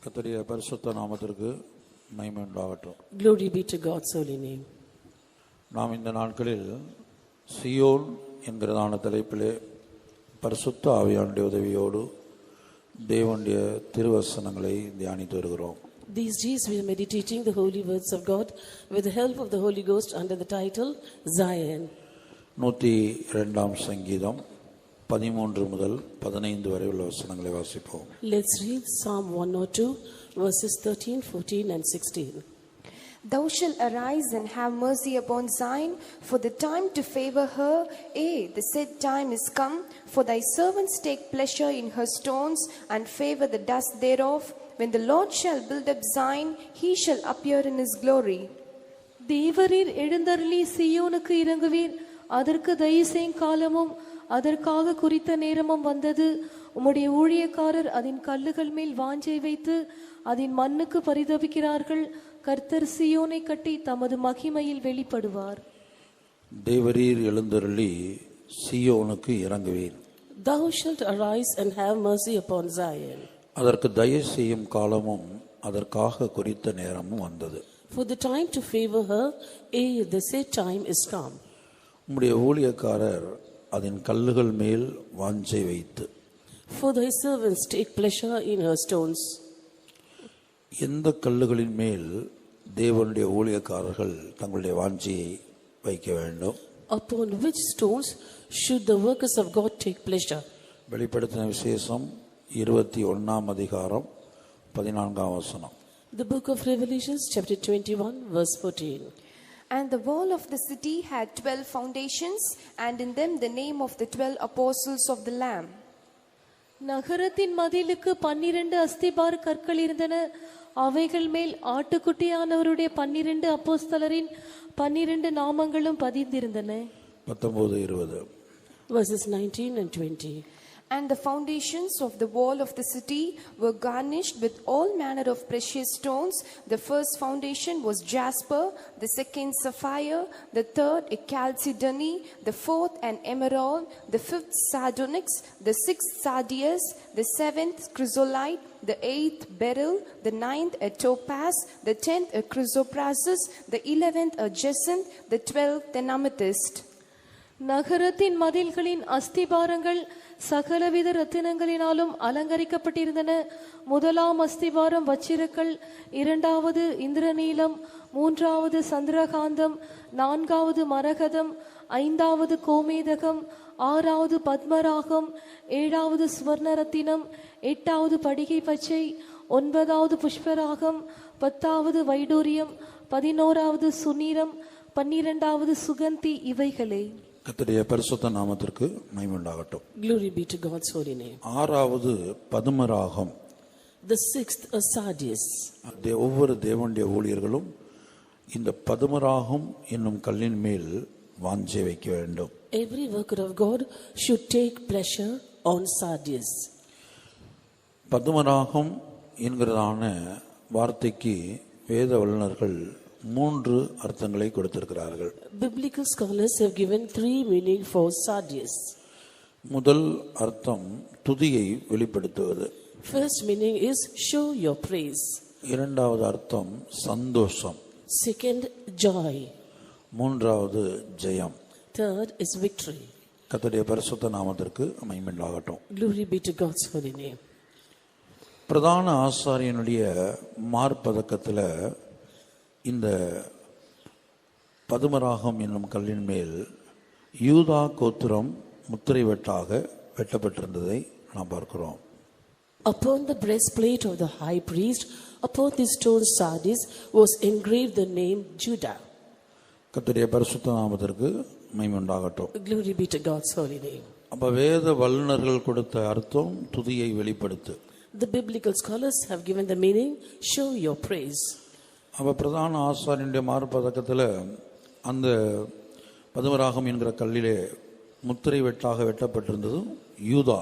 கர்த்தருடைய பரிசுத்த நாமத்திற்கு மகிமை உண்டாகட்டும். Glory be to God's holy name. நாம் இந்த நாட்களில் சியோன் என்கிறதான தலைப்பிலே பரிசுத்த ஆவியானுடைய உதவியோடு தேவனுடைய திருவசனங்களை தியானித்து வருகிறோம். These days we are meditating the holy words of God with the help of the Holy Ghost under the title Zion. 102 சங்கீதம் 13 முதல் 15 வரை உள்ள வசனங்களை வாசிப்போம். Let's read Psalm 102 verses 13, 14 and 16. Thou shalt arise and have mercy upon Zion, for the time to favor her, the set time is come. For thy servants take pleasure in her stones, and favor the dust thereof. When the Lord shall build up Zion, he shall appear in his glory. தேவரீர் எழுந்தருளி சீயோனுக்கு இறங்குவீர். அதற்கு தயவுசெய்யும் காலமும் அதற்காக குறித்த நேரமும் வந்தது. உம்முடைய ஊழியக்காரர் அதன் கல்லுகள் மேல் வாஞ்சை வைத்து அதன் மண்ணுக்கு பரிதபிக்கிறார்கள். கர்த்தர் சீயோனை கட்டி தமது மகிமையில் வெளிப்படுவார். தேவரீர் எழுந்தருளி சீயோனுக்கு இறங்குவீர். Thou shalt arise and have mercy upon Zion. அதற்கு தயை செய்யும் காலமும் அதற்காக குறித்த நேரமும் வந்தது. For the time to favor her, the set time is come. உம்முடைய ஊழியக்காரர் அதன் கல்லுகள் மேல் வாஞ்சை வைத்து. For thy servants take pleasure in her stones. எந்த கல்லுகளின் மேல் தேவனுடைய ஊழியக்காரர்கள் தங்களுடைய வாஞ்சையை வைக்க வேண்டும்? Upon which stones should the workers of God take pleasure? வெளிப்படுத்தின விசேஷம் 21 அதிகாரம் 14 வசனம். The book of Revelations chapter 21 verse 14. And the wall of the city had 12 foundations, and in them the name of the 12 apostles of the Lamb. நகரத்தின் மதிலுக்கு 12 அஸ்திபார கற்கள் இருந்தன. அவைகள் மேல் ஆட்டுக்குட்டியானவருடைய 12 அப்போஸ்தலரின் 12 நாமங்களும் பதிந்திருந்தன. 19-20 verses 19 and 20. And the foundations of the wall of the city were garnished with all manner of precious stones. The first foundation was jasper, the second sapphire, the third a chalcedony, the fourth an emerald, the fifth sardonyx, the sixth sardius, the seventh chrysolite, the eighth beryl, the ninth a topaz, the 10th a chrysoprasus, the 11th a jacinth, the 12th an amethyst. நகரத்தின் மதில்களின் அஸ்திபாரங்கள் சகலவித ரத்தினங்களினாலும் அலங்கரிக்கப்பட்டிருந்தன. முதலாம் அஸ்திபாரம் வச்சிரக்கல், இரண்டாவது இந்திரநீலம், மூன்றாவது சந்திரகாந்தம், நான்காவது மரகதம், ஐந்தாவது கோமேதகம், ஆறாவது பத்மராகம், ஏழாவது சுவர்ணரத்தினம், எட்டாவது படிகை பச்சை, ஒன்பதாவது புஷ்பராகம், பத்தாவது வைடூரியம், 11வது சுநீரம், 12வது சுகந்தி. இவைகளே. கர்த்தருடைய பரிசுத்த நாமத்திற்கு மகிமை உண்டாகட்டும். Glory be to God's holy name. 6வது பதுமராகம். The 6th a sardius. ஒவ்வொரு தேவனுடைய ஊழியர்களும் இந்த பதுமராகம் என்னும் கல்லின் மேல் வாஞ்சை வைக்க வேண்டும். Every worker of God should take pleasure on sardius. பதுமராகம் என்கிறதான வார்த்தைக்கு வேத வல்லுநர்கள் 3 அர்த்தங்களை கொடுத்திருக்கிறார்கள். Biblical scholars have given 3 meaning for sardius. முதல் அர்த்தம் துதியை வெளிப்படுத்துவது. First meaning is show your praise. இரண்டாவது அர்த்தம் சந்தோஷம். Second, joy. மூன்றாவது ஜெயம். Third is victory. கர்த்தருடைய பரிசுத்த நாமத்திற்கு மகிமை உண்டாகட்டும். Glory be to God's holy name. பிரதான ஆசாரியனுடைய மார்பதக்கத்தில் இந்த பதுமராகம் என்னும் கல்லின் மேல் யூதா கோத்திரம் முத்திரை வெட்டாக வெட்டப்பட்டிருந்ததை நாம் பார்க்கிறோம். Upon the breastplate of the high priest, upon the stone sardis was engraved the name Judah. கர்த்தருடைய பரிசுத்த நாமத்திற்கு மகிமை உண்டாகட்டும். Glory be to God's holy name. அப்ப வேத வல்லுநர்கள் கொடுத்த அர்த்தம் துதியை வெளிப்படுத்து. The biblical scholars have given the meaning show your praise. அப்ப பிரதான ஆசாரியனுடைய மார்பதக்கத்தில் அந்த பதுமராகம் என்கிற கல்லிலே முத்திரை வெட்டாக வெட்டப்பட்டிருந்தது யூதா.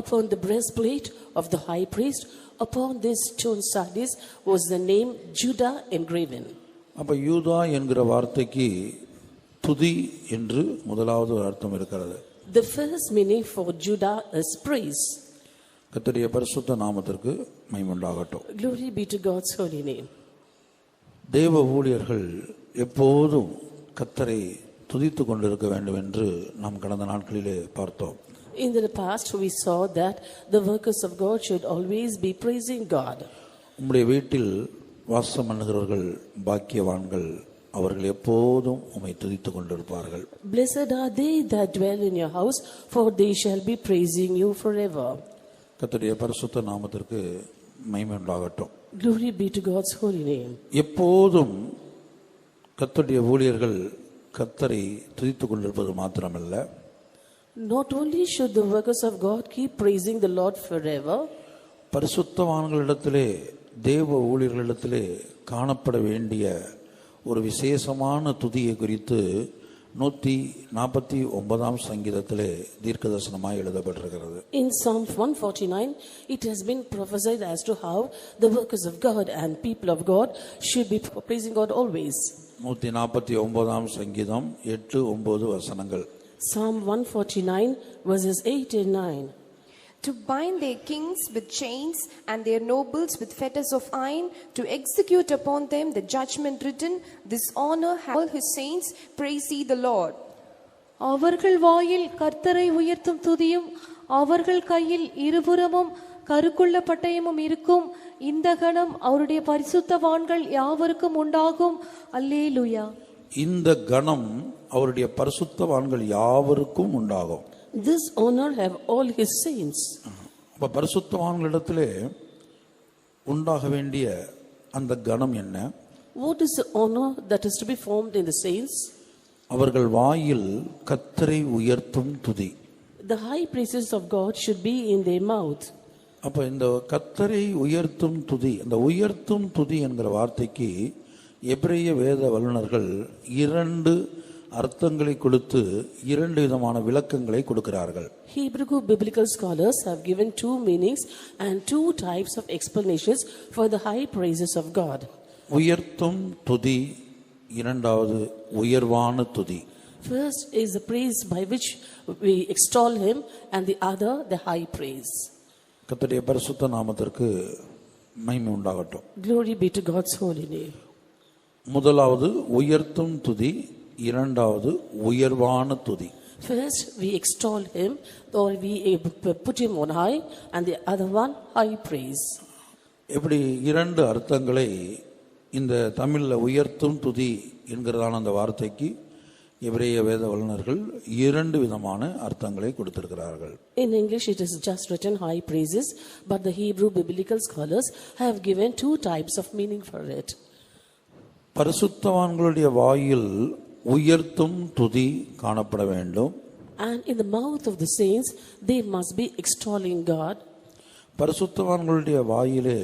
Upon the breastplate of the high priest, upon this stone sardis was the name Judah engraven. அப்ப யூதா என்கிற வார்த்தைக்கு துதி என்று முதலாவது ஒரு அர்த்தம் இருக்கிறது. The first meaning for Judah is praise. கர்த்தருடைய பரிசுத்த நாமத்திற்கு மகிமை உண்டாகட்டும். Glory be to God's holy name. தேவ ஊழியர்கள் எப்போதும் கர்த்தரை துதித்து கொண்டிருக்க வேண்டும் என்று நாம் கடந்த நாட்களிலே பார்த்தோம். In the past, we saw that the workers of God should always be praising God. உம்முடைய வீட்டில் வாசம் பண்ணுகிறவர்கள் பாக்கியவான்கள், அவர்கள் எப்போதும் உம்மை துதித்து கொண்டிருப்பார்கள். Blessed are they that dwell in your house, for they shall be praising you forever. கர்த்தருடைய பரிசுத்த நாமத்திற்கு மகிமை உண்டாகட்டும். Glory be to God's holy name. எப்போதும் கர்த்தருடைய ஊழியர்கள் கர்த்தரை துதித்து கொண்டிருப்பது மாத்திரமல்ல, Not only should the workers of God keep praising the Lord forever, பரிசுத்தவான்களிடத்திலே தேவ ஊழியர்களிடத்திலே காணப்பட வேண்டிய ஒரு விசேஷமான துதியை குறித்து 149 சங்கீதத்திலே தீர்க்கதரிசனமாய் எழுதப்பட்டிருக்கிறது. in Psalm 149, it has been prophesied as to how the workers of God and people of God should be praising God always. 149 சங்கீதம் 8-9 வசனங்கள். Psalm 149 verses 8 and 9. To bind their kings with chains and their nobles with fetters of iron, to execute upon them the judgment written, this honor have all his saints, praise ye the Lord. அவர்கள் வாயில் கர்த்தரை உயர்த்தும் துதியும் அவர்கள் கையில் இருபுறமும் கருக்குள்ள பட்டயமும் இருக்கும். இந்த கணம் அவருடைய பரிசுத்தவான்கள் யாவருக்கும் உண்டாகும். அல்லேலூயா. இந்த கணம் அவருடைய பரிசுத்தவான்கள் யாவருக்கும் உண்டாகும். This honor have all his saints. அப்ப பரிசுத்தவான்களிடத்திலே உண்டாக வேண்டிய அந்த கணம் என்ன? What is the honor that is to be formed in the saints? அவர்கள் வாயில் கர்த்தரை உயர்த்தும் துதி. The high praises of God should be in their mouth. அப்ப இந்த கர்த்தரை உயர்த்தும் துதி, அந்த உயர்த்தும் துதி என்கிற வார்த்தைக்கு எபிரேய வேத வல்லுனர்கள் 2 அர்த்தங்களை கொடுத்து 2 விதமான விளக்கங்களை கொடுக்கிறார்கள். Hebrew biblical scholars have given 2 meanings and 2 types of explanations for the high praises of God. உயர்த்தும் துதி, இரண்டாவது உயர்வான துதி. First is the praise by which we extol him, and the other the high praise. கர்த்தருடைய பரிசுத்த நாமத்திற்கு மகிமை உண்டாகட்டும். Glory be to God's holy name. முதலாவது உயர்த்தும் துதி, இரண்டாவது உயர்வான துதி. First we extol him, or we put him on high, and the other one high praise. இப்படி 2 அர்த்தங்களை இந்த தமிழ்ல உயர்த்தும் துதி என்கிறதான அந்த வார்த்தைக்கு எபிரேய வேத வல்லுனர்கள் 2 விதமான அர்த்தங்களை கொடுத்திருக்கிறார்கள். In English it is just written high praises, but the Hebrew biblical scholars have given 2 types of meaning for it. பரிசுத்தவான்களுடைய வாயில் உயர்த்தும் துதி காணப்பட வேண்டும். And in the mouth of the saints they must be extolling God. பரிசுத்தவான்களுடைய வாயிலே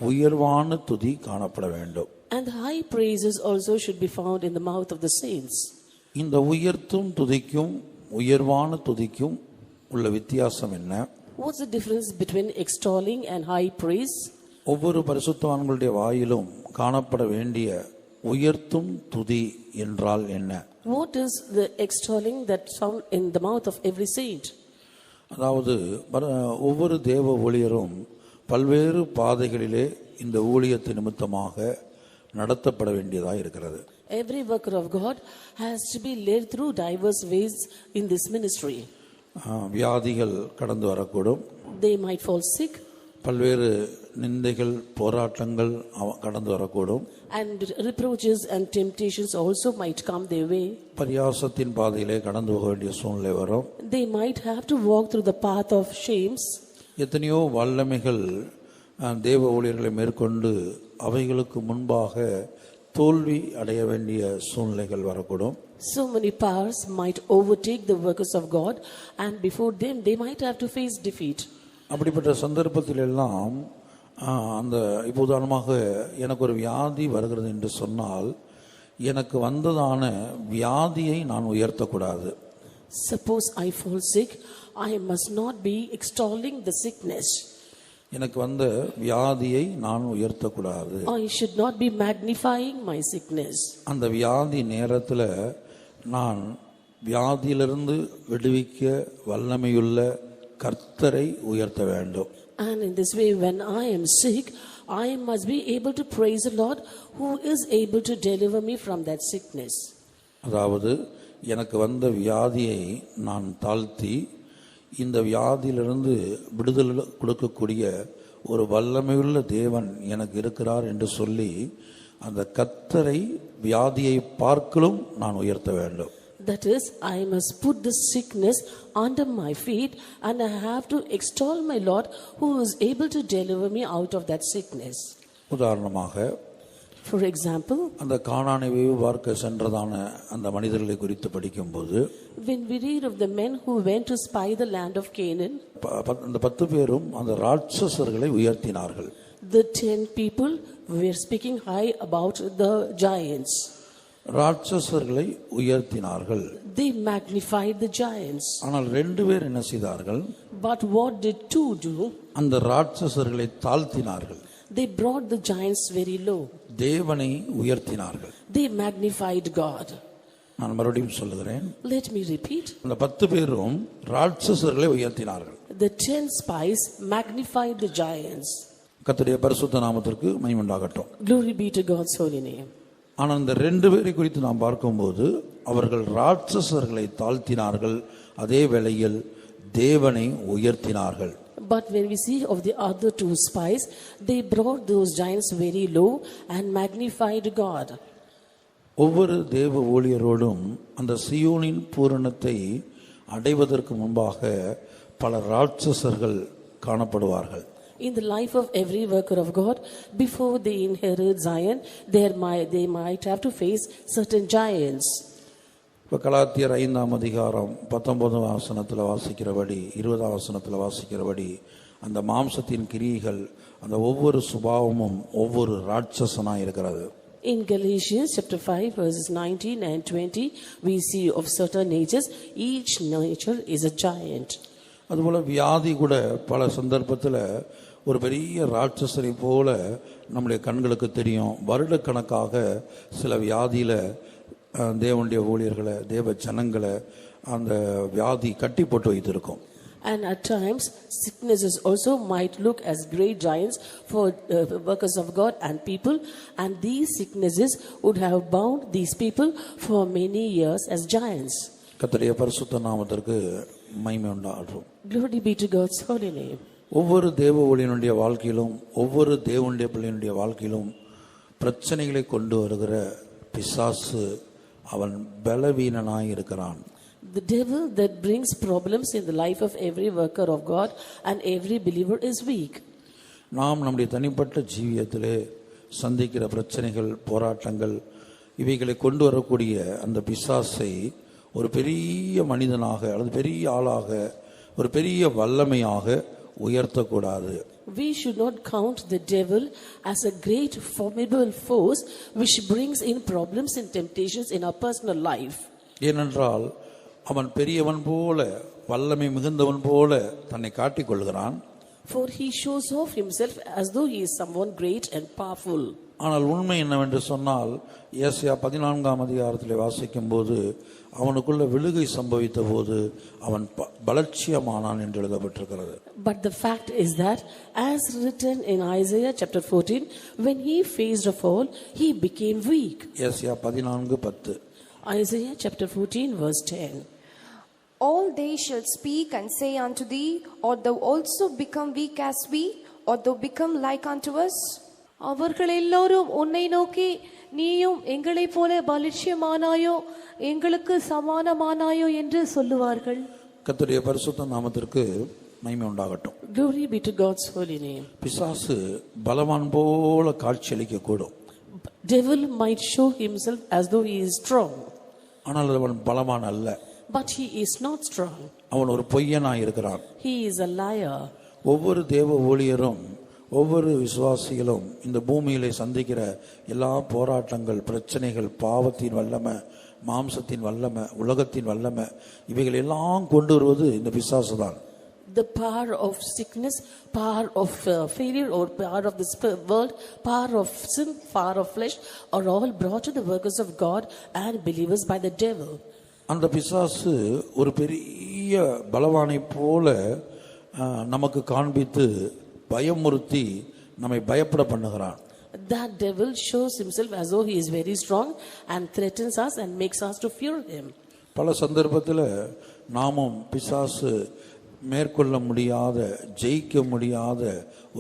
உயர்வான துதி காணப்பட வேண்டும். And the high praises also should be found in the mouth of the saints. இந்த உயர்த்தும் துதிக்கும் உயர்வான துதிக்கும் உள்ள வித்தியாசம் என்ன? What's the difference between extolling and high praise? ஒவ்வொரு பரிசுத்தவான்களுடைய வாயிலும் காணப்பட வேண்டிய உயர்த்தும் துதி என்றால் என்ன? What is the extolling that found in the mouth of every saint? அதாவது ஒவ்வொரு தேவ ஊழியரும் பல்வேறு பாதைகளிலே இந்த ஊழியத்து நிமித்தமாக நடத்தப்பட வேண்டியதாக இருக்கிறது. Every worker of God has to be led through diverse ways in this ministry. வியாதிகள் கடந்து வரக்கூடும். They might fall sick. பல்வேறு நிந்தைகள், போராட்டங்கள் கடந்து வரக்கூடும். And reproaches and temptations also might come their way. பரியாசத்தின் பாதையிலே கடந்து போக வேண்டிய சூழ்நிலை வரும். They might have to walk through the path of shames. எத்தனையோ வல்லமைகள் தேவ ஊழியர்களை மேற்கொண்டு அவைகளுக்கு முன்பாக தோல்வி அடைய வேண்டிய சூழ்நிலைகள் வரக்கூடும். So many powers might overtake the workers of God, and before them they might have to face defeat. அப்படிப்பட்ட சந்தர்ப்பத்தில் எல்லாம் அந்த இப்போ உதாரணமாக எனக்கு ஒரு வியாதி வருகிறது என்று சொன்னால் எனக்கு வந்ததான வியாதியை நான் உயர்த்தக்கூடாது. Suppose I fall sick, I must not be extolling the sickness. எனக்கு வந்த வியாதியை நான் உயர்த்தக்கூடாது. I should not be magnifying my sickness. அந்த வியாதி நேரத்தில் நான் வியாதியிலிருந்து விடுவிக்க வல்லமையுள்ள கர்த்தரை உயர்த்த வேண்டும். And in this way, when I am sick, I must be able to praise the Lord who is able to deliver me from that sickness. அதாவது எனக்கு வந்த வியாதியை நான் தாழ்த்தி இந்த வியாதியிலிருந்து விடுதலை கொடுக்கக்கூடிய ஒரு வல்லமையுள்ள தேவன் எனக்கு இருக்கிறார் என்று சொல்லி அந்த கர்த்தரை வியாதியை பார்க்கலும் நான் உயர்த்த வேண்டும். That is, I must put the sickness under my feet and I have to extol my Lord who is able to deliver me out of that sickness. உதாரணமாக, For example, அந்த கானானை பார்க்க சென்றதான அந்த மனிதர்களை குறித்து படிக்கும்போது when we read of the men who went to spy the land of Canaan, அந்த 10 பேரும் அந்த ராட்சசர்களை உயர்த்தினார்கள். the 10 people were speaking high about the giants. ராட்சசர்களை உயர்த்தினார்கள். They magnified the giants. ஆனால் 2 பேர் என்ன செய்தார்கள்? But what did 2 do? அந்த ராட்சசர்களை தாழ்த்தினார்கள். They brought the giants very low. தேவனை உயர்த்தினார்கள். They magnified God. நான் மறுபடியும் சொல்லுகிறேன். Let me repeat. அந்த 10 பேரும் ராட்சசர்களை உயர்த்தினார்கள். The 10 spies magnified the giants. கர்த்தருடைய பரிசுத்த நாமத்திற்கு மகிமை உண்டாகட்டும். Glory be to God's holy name. ஆனால் இந்த 2 பேரை குறித்து நாம் பார்க்கும்போது அவர்கள் ராட்சசர்களை தாழ்த்தினார்கள், அதே வேளையில் தேவனை உயர்த்தினார்கள். But when we see of the other 2 spies, they brought those giants very low and magnified God. ஒவ்வொரு தேவ ஊழியரோடும் அந்த சீயோனின் பூரணத்தை அடைவதற்கு முன்பாக பல ராட்சசர்கள் காணப்படுவார்கள். In the life of every worker of God, before they inherit Zion, they might have to face certain giants. இப்போ கலாத்தியர் 5ஆம் அதிகாரம் 19ஆம் வசனத்தில் வாசிக்கிறபடி 20ஆம் வசனத்தில் வாசிக்கிறபடி அந்த மாம்சத்தின் கிரியைகள் அந்த ஒவ்வொரு சுபாவமும் ஒவ்வொரு ராட்சசனாக இருக்கிறது. In Galatians chapter 5 verses 19 and 20, we see of certain natures, each nature is a giant. அதுபோல் வியாதி கூட பல சந்தர்ப்பத்தில் ஒரு பெரிய ராட்சசரை போல நம்முடைய கண்களுக்கு தெரியும். வருடக்கணக்காக சில வியாதியில் தேவனுடைய ஊழியர்களை தேவ ஜனங்களை அந்த வியாதி கட்டி போட்டு வைத்திருக்கும். And at times sicknesses also might look as great giants for workers of God and people, and these sicknesses would have bound these people for many years as giants. கர்த்தருடைய பரிசுத்த நாமத்திற்கு மகிமை உண்டாகட்டும். Glory be to God's holy name. ஒவ்வொரு தேவ ஊழியனுடைய வாழ்க்கையிலும் ஒவ்வொரு தேவனுடைய பிள்ளையினுடைய வாழ்க்கையிலும் பிரச்சனைகளை கொண்டு வருகிற பிசாசு அவன் பலவீனனாய் இருக்கிறான். The devil that brings problems in the life of every worker of God and every believer is weak. நாம் நம்முடைய தனிப்பட்ட ஜீவியத்திலே சந்திக்கிற பிரச்சனைகள், போராட்டங்கள், இவைகளை கொண்டு வரக்கூடிய அந்த பிசாசை ஒரு பெரிய மனிதனாக அல்லது பெரிய ஆளாக ஒரு பெரிய வல்லமையாக உயர்த்தக்கூடாது. We should not count the devil as a great formidable force which brings in problems and temptations in our personal life. ஏனென்றால் அவன் பெரியவன் போல வல்லமை மிகுந்தவன் போல தன்னை காட்டிக் கொள்கிறான். For he shows off himself as though he is someone great and powerful. ஆனால் உண்மை என்னவென்று சொன்னால் ஏசாயா 14ஆம் அதிகாரத்தில் வாசிக்கும் போது அவனுக்குள்ள விழுகை சம்பவித்த போது அவன் பலட்சியமானான் என்று எழுதப்பட்டிருக்கிறது. But the fact is that as written in Isaiah chapter 14, when he faced a fall, he became weak. ஏசாயா 14:10. Isaiah chapter 14 verse 10. All they shall speak and say unto thee, art thou also become weak as we, or thou become like unto us? அவர்கள் எல்லோரும் உன்னை நோக்கி, நீயும் எங்களைப் போல பலிஷ்யமானாயோ, எங்களுக்கு சமானமானாயோ என்று சொல்லுவார்கள். கர்த்தருடைய பரிசுத்த நாமத்திற்கு மகிமை உண்டாகட்டும். Glory be to God's holy name. பிசாசு பலவான் போல காட்சியளிக்க கூடும். Devil might show himself as though he is strong, ஆனால் அவன் பலவான் அல்ல. but he is not strong. அவன் ஒரு பொய்யனாய் இருக்கிறான். He is a liar. ஒவ்வொரு தேவ ஊழியரும் ஒவ்வொரு விசுவாசிகளும் இந்த பூமியிலே சந்திக்கிற எல்லா போராட்டங்கள், பிரச்சனைகள், பாவத்தின் வல்லமை, மாம்சத்தின் வல்லமை, உலகத்தின் வல்லமை, இவைகள் எல்லாம் கொண்டு வருவது இந்த பிசாசு தான். The power of sickness, power of failure, or power of this world, power of sin, power of flesh are all brought to the workers of God and believers by the devil. அந்த பிசாசு ஒரு பெரிய பலவானை போல நமக்கு காண்பித்து பயமுறுத்தி நம்மை பயப்பட பண்ணுகிறான். That devil shows himself as though he is very strong and threatens us and makes us to fear him. பல சந்தர்ப்பத்தில் நாமும் பிசாசு மேற்கொள்ள முடியாத, ஜெயிக்க முடியாத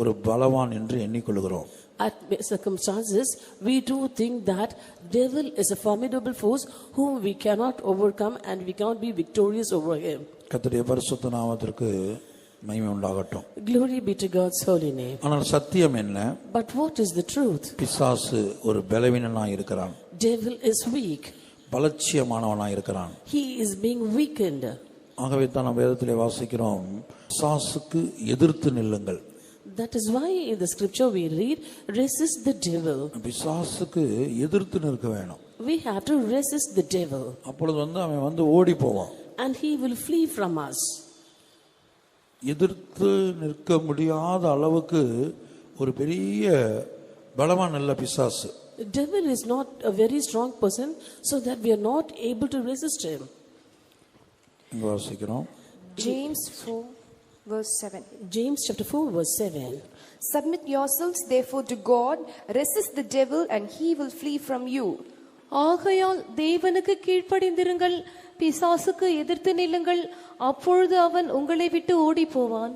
ஒரு பலவான் என்று எண்ணிக்கொள்கிறோம். At circumstances, we do think that devil is a formidable force whom we cannot overcome and we cannot be victorious over him. கர்த்தருடைய பரிசுத்த நாமத்திற்கு மகிமை உண்டாகட்டும். Glory be to God's holy name. ஆனால் சத்தியம் என்ன? But what is the truth? பிசாசு ஒரு பலவீனனாய் இருக்கிறான். Devil is weak. பலட்சியமானவனாய் இருக்கிறான். He is being weakened. ஆகவே தான் நாம் வேதத்திலே வாசிக்கிறோம், பிசாசுக்கு எதிர்த்து நில்லுங்கள். That is why in the scripture we read, resist the devil. பிசாசுக்கு எதிர்த்து நிற்க வேணும். We have to resist the devil. அப்பொழுது அவன் ஓடி போவான். And he will flee from us. எதிர்த்து நிற்க முடியாத அளவுக்கு ஒரு பெரிய பலவான் அல்ல பிசாசு. The devil is not a very strong person so that we are not able to resist him. இங்க வாசிக்கிறோம். James 4 verse 7. James chapter 4 verse 7. Submit yourselves therefore to God, resist the devil and he will flee from you. ஆகையால் தேவனுக்கு கீழ்ப்படிந்திருங்கள், பிசாசுக்கு எதிர்த்து நில்லுங்கள், அப்பொழுது அவன் உங்களை விட்டு ஓடி போவான்.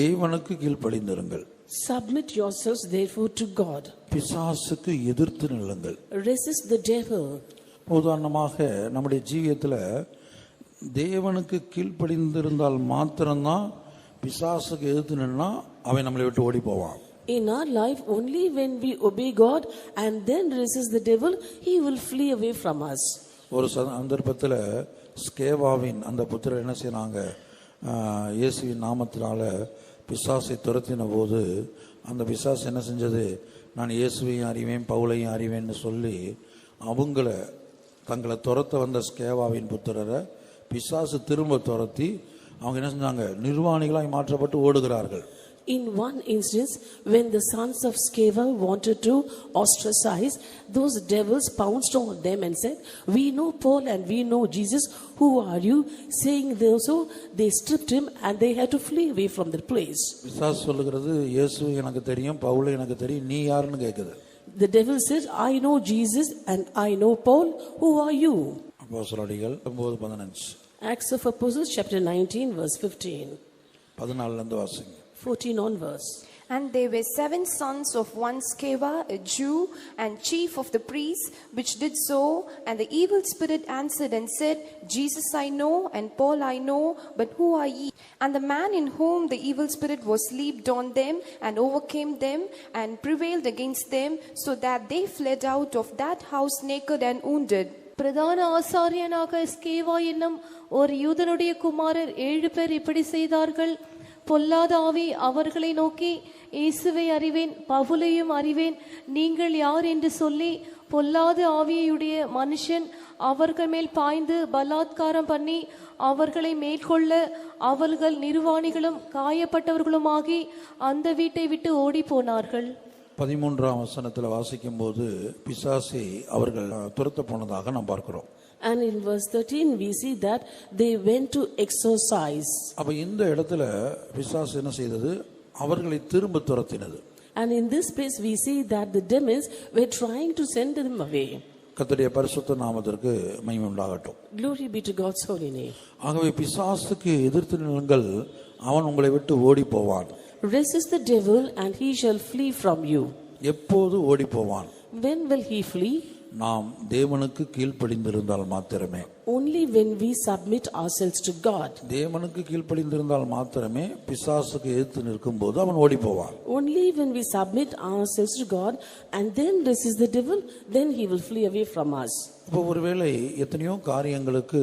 தேவனுக்கு கீழ்ப்படிந்திருங்கள். Submit yourselves therefore to God. பிசாசுக்கு எதிர்த்து நில்லுங்கள். Resist the devil. உதாரணமாக நம்முடைய ஜீவியத்தில் தேவனுக்கு கீழ்ப்படிந்திருந்தால் மாத்திரம்தான் பிசாசுக்கு எதிர்த்து நின்னா அவன் நம்மளை விட்டு ஓடி போவான். In our life, only when we obey God and then resist the devil, he will flee away from us. ஒரு சந்தர்ப்பத்தில் ஸ்கேவாவின் அந்த புத்திரர் என்ன செய்யறாங்க, இயேசுவின் நாமத்தினால பிசாசை துரத்தின போது அந்த பிசாசு என்ன செஞ்சது, நான் இயேசுவையும் அறிவேன் பவுலையும் அறிவேன்னு சொல்லி அவங்கள தங்களை துரத்த வந்த ஸ்கேவாவின் புத்திரரை பிசாசு திரும்ப துரத்தி அவங்க என்ன செஞ்சாங்க, நிர்வாணிகளாய் மாற்றப்பட்டு ஓடுகிறார்கள். In one instance, when the sons of Sceva wanted to ostracize, those devils pounced on them and said, "We know Paul and we know Jesus. Who are you?" Saying so, they stripped him and they had to flee away from the place. பிசாசு சொல்லுகிறது, இயேசு எனக்கு தெரியும் பவுல் எனக்கு தெரியும், நீ யாருன்னு கேக்குது. The devil said, "I know Jesus and I know Paul. Who are you?" அப்போஸ்தலர்கள் 9:15. Acts of Apostles chapter 19 verse 15. 14 இருந்து வாசிங்க. 14 onwards. And there were 7 sons of one Sceva, a Jew, and chief of the priests, which did so. And the evil spirit answered and said, Jesus I know, and Paul I know, but who are ye? And the man in whom the evil spirit was leaped on them, and overcame them, and prevailed against them, so that they fled out of that house naked and wounded. பிரதான ஆசாரியனாக ஸ்கேவா என்னும் ஒரு யூதனுடைய குமாரர் 7 பேர் இப்படி செய்தார்கள். பொல்லாத ஆவி அவர்களை நோக்கி, இயேசுவை அறிவேன் பவுலையும் அறிவேன், நீங்கள் யார் என்று சொல்லி பொல்லாத ஆவியுடைய மனுஷன் அவர்கள் மேல் பாய்ந்து பலாத்காரம் பண்ணி அவர்களை மேற்கொள்ள அவர்கள் நிர்வாணிகளும் காயப்பட்டவர்களுமாகி அந்த வீட்டை விட்டு ஓடி போனார்கள். 13ஆம் வசனத்தில் வாசிக்கும் போது பிசாசை அவர்கள் துரத்த போனதாக நாம் பார்க்கிறோம். And in verse 13 we see that they went to exorcise. அப்ப இந்த இடத்துல பிசாசு என்ன செய்தது, அவர்களை திரும்ப துரத்தினது. And in this place we see that the demons were trying to send them away. கர்த்தருடைய பரிசுத்த நாமத்திற்கு மகிமை உண்டாகட்டும். Glory be to God's holy name. ஆகவே பிசாசுக்கு எதிர்த்து நில்லுங்கள், அவன் உங்களை விட்டு ஓடி போவான். Resist the devil and he shall flee from you. எப்போது ஓடி போவான்? When will he flee? நாம் தேவனுக்கு கீழ்ப்படிந்திருந்தால் மாத்திரமே. Only when we submit ourselves to God. தேவனுக்கு கீழ்ப்படிந்திருந்தால் மாத்திரமே பிசாசுக்கு எதிர்த்து நிற்கும் போது அவன் ஓடி போவான். Only when we submit ourselves to God and then resist the devil, then he will flee away from us. இப்போ ஒருவேளை எத்தனையோ காரியங்களுக்கு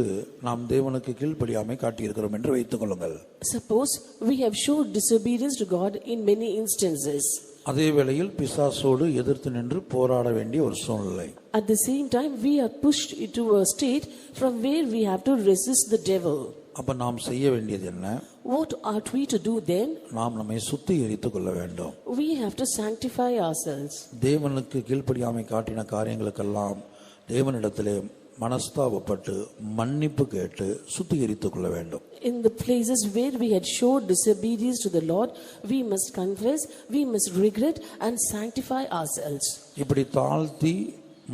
நாம் தேவனுக்கு கீழ்ப்படியாமை காட்டியிருக்கிறோம் என்று வைத்துக் கொள்ளுங்கள். Suppose we have showed disobedience to God in many instances. அதே வேளையில் பிசாசோடு எதிர்த்து நின்று போராட வேண்டிய ஒரு சூழ்நிலை. At the same time we are pushed into a state from where we have to resist the devil. அப்ப நாம் செய்ய வேண்டியது என்ன? What ought we to do then? நாம் நம்மை சுத்திகரித்துக் கொள்ள வேண்டும். We have to sanctify ourselves. தேவனுக்கு கீழ்ப்படியாமை காட்டின காரியங்களுக்கெல்லாம் தேவனிடத்திலே மனஸ்தாபப்பட்டு மன்னிப்பு கேட்டு சுத்திகரித்துக் கொள்ள வேண்டும். In the places where we had showed disobedience to the Lord, we must confess, we must regret and sanctify ourselves. இப்படி தாழ்த்தி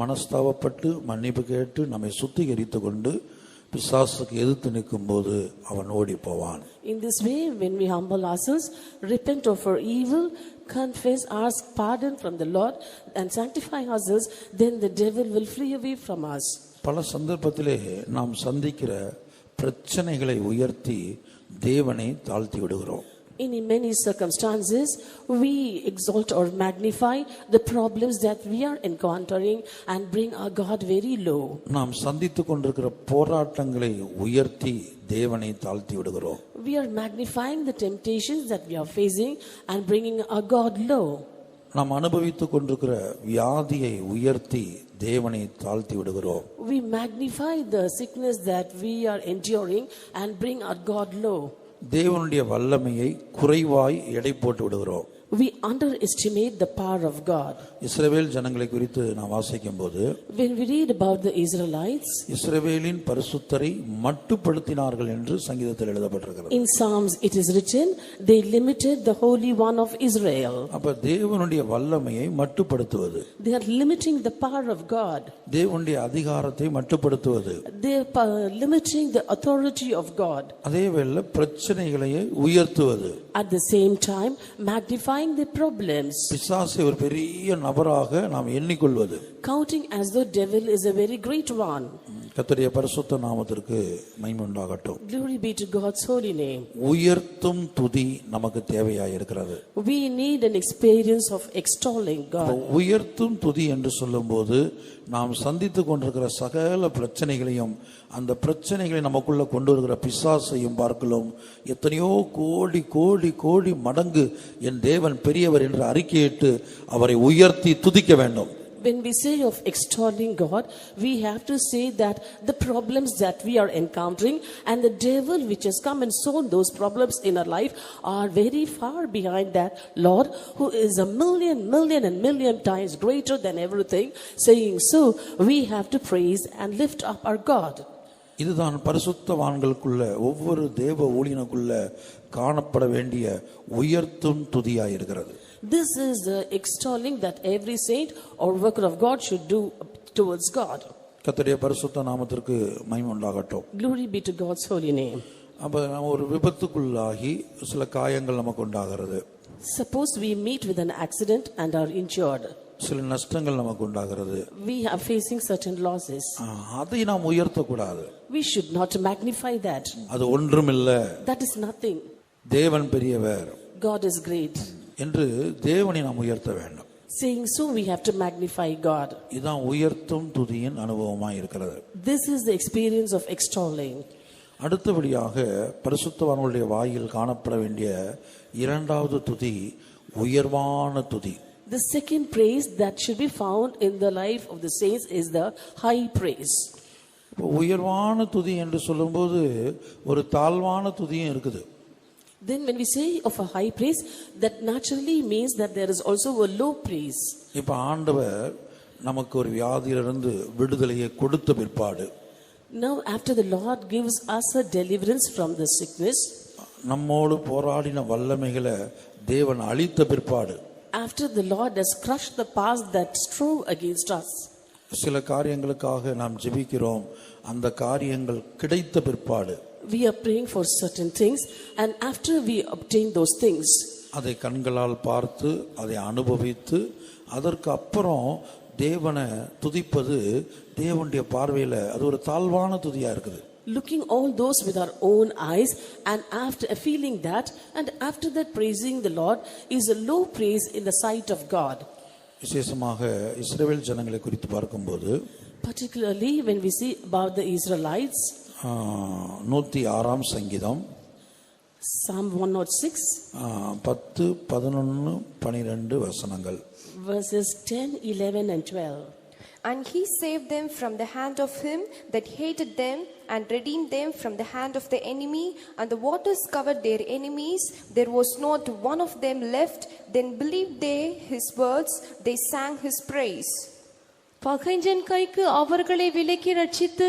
மனஸ்தாபப்பட்டு மன்னிப்பு கேட்டு நம்மை சுத்திகரித்துக் கொண்டு பிசாசுக்கு எதிர்த்து நிற்கும்போது அவன் ஓடி போவான். In this way, when we humble ourselves, repent of our evil, confess, ask pardon from the Lord and sanctify ourselves, then the devil will flee away from us. பல சந்தர்ப்பத்திலே நாம் சந்திக்கிற பிரச்சனைகளை உயர்த்தி தேவனை தாழ்த்தி விடுகிறோம். In many circumstances, we exalt or magnify the problems that we are encountering and bring our God very low. நாம் சந்தித்துக் கொண்டிருக்கிற போராட்டங்களை உயர்த்தி தேவனை தாழ்த்தி விடுகிறோம். We are magnifying the temptations that we are facing and bringing our God low. நாம் அனுபவித்துக் கொண்டிருக்கிற வியாதியை உயர்த்தி தேவனை தாழ்த்தி விடுகிறோம். We magnify the sickness that we are enduring and bring our God low. தேவனுடைய வல்லமையை குறைவாய் எடை போட்டு விடுகிறோம். We underestimate the power of God. இஸ்ரவேல் ஜனங்களை குறித்து நான் வாசிக்கும்போது, When we read about the Israelites, இஸ்ரவேலின் பரிசுத்தரை மட்டுப்படுத்தினார்கள் என்று சங்கீதத்தில் எழுதப்பட்டிருக்கிறது. in Psalms it is written, they limited the Holy One of Israel. அப்ப தேவனுடைய வல்லமையை மட்டுப்படுத்துவது, They are limiting the power of God. தேவனுடைய அதிகாரத்தை மட்டுப்படுத்துவது, They are limiting the authority of God. அதே வேளை பிரச்சனைகளை உயர்த்துவது, At the same time, magnifying the problems, பிசாசை ஒரு பெரிய நபராக நாம் எண்ணிக்கொள்வது, counting as though devil is a very great one. கர்த்தருடைய பரிசுத்த நாமத்திற்கு மகிமை உண்டாகட்டும். Glory be to God's holy name. உயர்த்தும் துதி நமக்கு தேவையாய் இருக்கிறது. We need an experience of extolling God. உயர்த்தும் துதி என்று சொல்லும்போது நாம் சந்தித்துக் கொண்டிருக்கிற சகல பிரச்சனைகளையும், அந்த பிரச்சனைகளை நமக்குள்ள கொண்டு வருகிற பிசாசையும் பார்க்கலாம். எத்தனையோ கோடி கோடி கோடி மடங்கு என் தேவன் பெரியவர் என்று அறிக்கையிட்டு அவரை உயர்த்தி துதிக்க வேண்டும். When we say of extolling God, we have to say that the problems that we are encountering and the devil which has come and sown those problems in our life are very far behind that Lord who is a million times greater than everything. Saying so, we have to praise and lift up our God. இதுதான் பரிசுத்தவான்களுக்குள்ள ஒவ்வொரு தேவ ஊழியனுக்குள்ள காணப்பட வேண்டிய உயர்த்தும் துதியாய் இருக்கிறது. This is the extolling that every saint or worker of God should do towards God. கர்த்தருடைய பரிசுத்த நாமத்திற்கு மகிமை உண்டாகட்டும். Glory be to God's holy name. அப்ப நம்ம ஒரு விபத்துக்குள்ளாகி சில காயங்கள் நமக்கு உண்டாகிறது. Suppose we meet with an accident and are injured. சில நஷ்டங்கள் நமக்கு உண்டாகிறது. We are facing certain losses. அதை நாம் உயர்த்தக்கூடாது. We should not magnify that. அது ஒன்றுமில்ல, That is nothing. தேவன் பெரியவர் God is great. என்று தேவனை நாம் உயர்த்த வேண்டும். Saying so, we have to magnify God. இதுதான் உயர்த்தும் துதியின் அனுபவமாய் இருக்கிறது. This is the experience of extolling. அடுத்தபடியாக பரிசுத்தவான்களுடைய வாயில் காணப்பட வேண்டிய இரண்டாவது துதி உயர்வான துதி. The second praise that should be found in the life of the saints is the high praise. உயர்வான துதி என்று சொல்லும்போது ஒரு தாழ்வான துதியும் இருக்குது. Then when we say of a high praise, that naturally means that there is also a low praise. இப்ப ஆண்டவர் நமக்கு ஒரு வியாதியிலிருந்து விடுதலையை கொடுத்த பிற்பாடு, Now after the Lord gives us a deliverance from the sickness, நம்மோடு போராடின வல்லமைகளை தேவன் அழித்த பிற்பாடு, after the Lord has crushed the past that strove against us, சில காரியங்களுக்காக நாம் ஜெபிக்கிறோம். அந்த காரியங்கள் கிடைத்த பிற்பாடு we are praying for certain things, and after we obtain those things, அதை கண்களால் பார்த்து அதை அனுபவித்து அதற்கு அப்புறம் தேவனை துதிப்பது தேவனுடைய பார்வையில அது ஒரு தாழ்வான துதியா இருக்குது. looking all those with our own eyes, and after feeling that, and after that praising the Lord is a low praise in the sight of God. விசேஷமாக இஸ்ரவேல் ஜனங்களை குறித்து பார்க்கும்போது, Particularly when we see about the Israelites, 106ஆம் சங்கீதம் Psalm 106 10, 11, 12 வசனங்கள். verses 10, 11 and 12. And he saved them from the hand of him that hated them, and redeemed them from the hand of the enemy. And the waters covered their enemies. There was not one of them left. Then believed they his words. They sang his praise. பகைஞன் கைக்கு அவர்களை விலக்கி ரட்சித்து